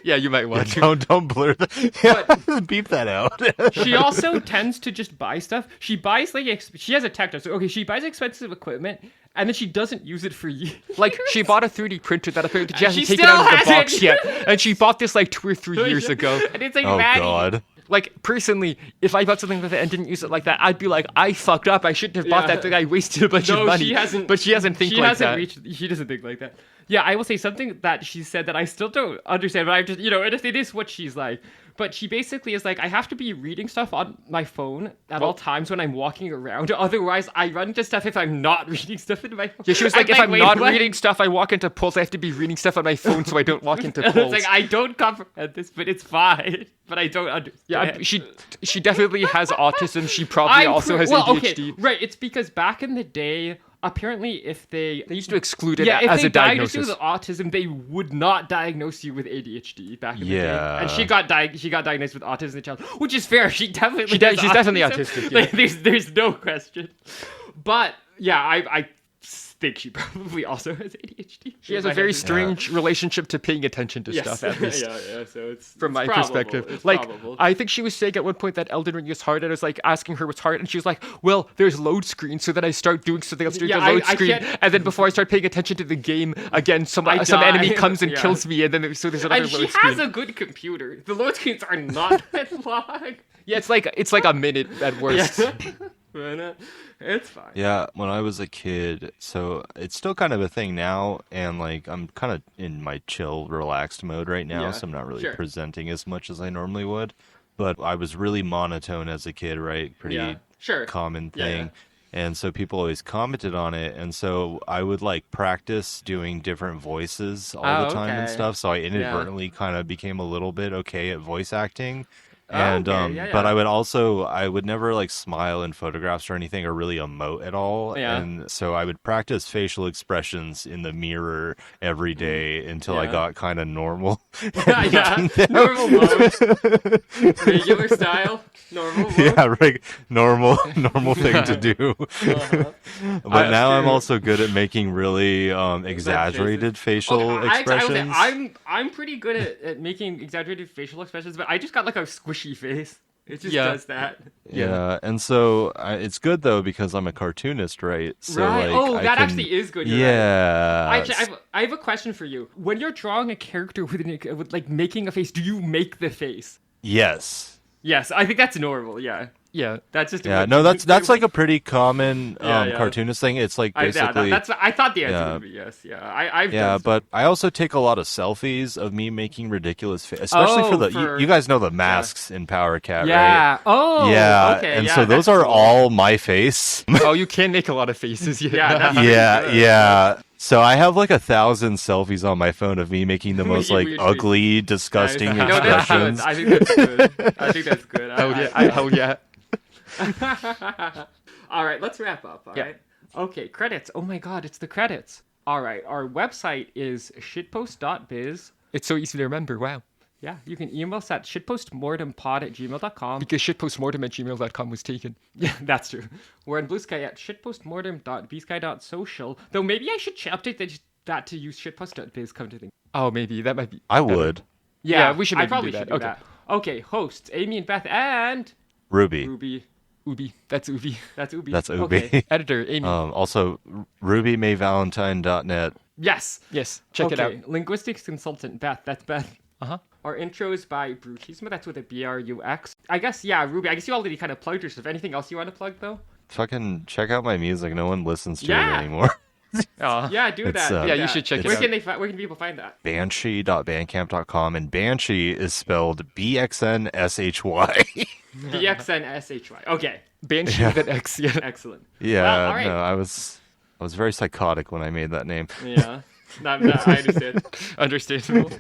Yeah, you might want to. Don't blur that. Beep that out. She also tends to just buy stuff. She buys like she has a tech job. So okay, she buys expensive equipment and then she doesn't use it for years. Like, she bought a 3D printer that apparently she And hasn't she taken out of the still box hasn't. yet. And she bought this like 2 or 3 years ago. And it's like, Oh Maddie. god. Like, personally, if I bought something with it and didn't use it like that, I'd be like, I fucked up. I shouldn't have bought Yeah. that thing. I wasted a bunch of No, money. she hasn't. But she hasn't think she like hasn't that. Reached, she doesn't think like that. Yeah, I will say something that she said that I still don't understand, but I just, it is what she's like. But she basically is like, I have to be reading stuff on my phone at all times when I'm walking around. Otherwise, I run into stuff if I'm not reading stuff in my phone. Yeah, she was like, if I'm wait, not what? reading stuff, I walk into polls. I have to be reading stuff on my phone so I don't walk into It's polls. like, I don't comprehend this, but it's fine. But I don't understand. Yeah, she definitely has autism. She probably also has ADHD. Okay, right. It's because back in the day, apparently, if they They used to exclude it if as they a diagnosed diagnosis. you with autism, they would not diagnose you with ADHD back in the day. Yeah. And she got diagnosed with autism as a child, which is fair. She definitely She's has definitely autism. autistic, yeah. Like, there's no question. But yeah, I think she probably also has ADHD. She has a very strange relationship to paying attention to stuff, at least. yeah. So it's From my probable. perspective. It's Like, probable. I think she was saying at one point that Elden Ring is hard, and I was like asking her what's hard, and she was like, well, there's load screen, so then I start doing something else during Yeah, the load I screen, can't- and then before I start paying attention to the game, again, some I enemy die. comes and Yeah. kills me, and then there's another And she load has screen. a good computer. The load screens are not that long. Yeah, it's like a minute at worst. It's fine. Yeah, when I was a kid, so it's still kind of a thing now, and like I'm kind of in my chill, relaxed mode right now, Yeah, so I'm not really sure. presenting as much as I normally would. But I was really monotone as a kid, right? Pretty Yeah, sure. common Yeah, thing. yeah. And so people always commented on it, and so I would like practice doing different voices all Oh, the time and okay. stuff. So I inadvertently kind of became a little bit okay at voice acting. And okay, yeah, but yeah. I would never like smile in photographs or anything or really emote at all. Yeah. And so I would practice facial expressions in the mirror every day until I Yeah. got kind of normal. Yeah, normal mode. Regular style, normal mode. Yeah, right. Normal thing to do. Uh-huh. But now I'm true. also good at making really exaggerated facial Okay, I will say, expressions. I'm pretty good at making exaggerated facial expressions, but I just got like a squishy face. It just Yeah. does that. Yeah, and so it's good though because I'm a cartoonist, right? So Right. like Oh, I that can- actually is good. You're right. Yeah. Actually, I have a question for you. When you're drawing a character with like making a face, do you make the face? Yes. Yes, I think that's normal. Yeah, Yeah. that's just Yeah. No, that's like a pretty common Yeah, yeah. cartoonist thing. It's like I, yeah, basically. that's I thought the answer Yeah. would be yes. Yeah, I've Yeah, done but I also take a lot of selfies of me making ridiculous faces, especially for Oh, the you guys know the masks in Power Cat, yeah. right? Oh. Yeah, Okay. and yeah, so those that's are cool. all my face. Oh, you can make a lot of faces. Yeah. Yeah, that's- Yeah, good. yeah. So I have like 1,000 selfies on my phone of me making the most Making like weird faces. ugly, disgusting No, that's good. expressions. I think that's good. I think that's good. Hell yeah. Hell yeah. All right, let's wrap up. All Yeah. right. Okay, credits. Oh my God, it's the credits. All right, our website is shitpost.biz. It's so easy to remember. Wow. Yeah, you can email us at shitpostmortempod@gmail.com. Because shitpostmortem@gmail.com was taken. Yeah, that's true. We're on Blue Sky at shitpostmortem.bsky.social. Though maybe I should update that to use shitpost.biz, come to think. Oh, maybe. That might be. I would. Yeah, we should I maybe probably do should that. do Okay. that. Okay, hosts, Amy and Beth, and... Ruby. Ruby. Ubi. That's Ubi. That's Ubi. That's Ubi. Okay. Editor, Amy. Also, RubyMayValentine.net. Yes. Yes, check it out. Okay, linguistics consultant Beth. That's Beth. Uh-huh. Our intro is by Bruchisma. That's with a BRUX. I guess, yeah, Ruby. I guess you already kind of plugged your stuff. Anything else you want to plug, though? Fucking check out my music. No one listens to Yeah. it anymore. Aw. Yeah, do It's, that. do yeah, you that. should check it Where out. can they where can people find that? Banshee.bandcamp.com, and Banshee is spelled BXNSHY. BXNSHY. Okay, Banshee with an X. Yeah. excellent. Yeah, Well, all right. no, I was very psychotic when I made that name. Yeah, I understand. Understandable.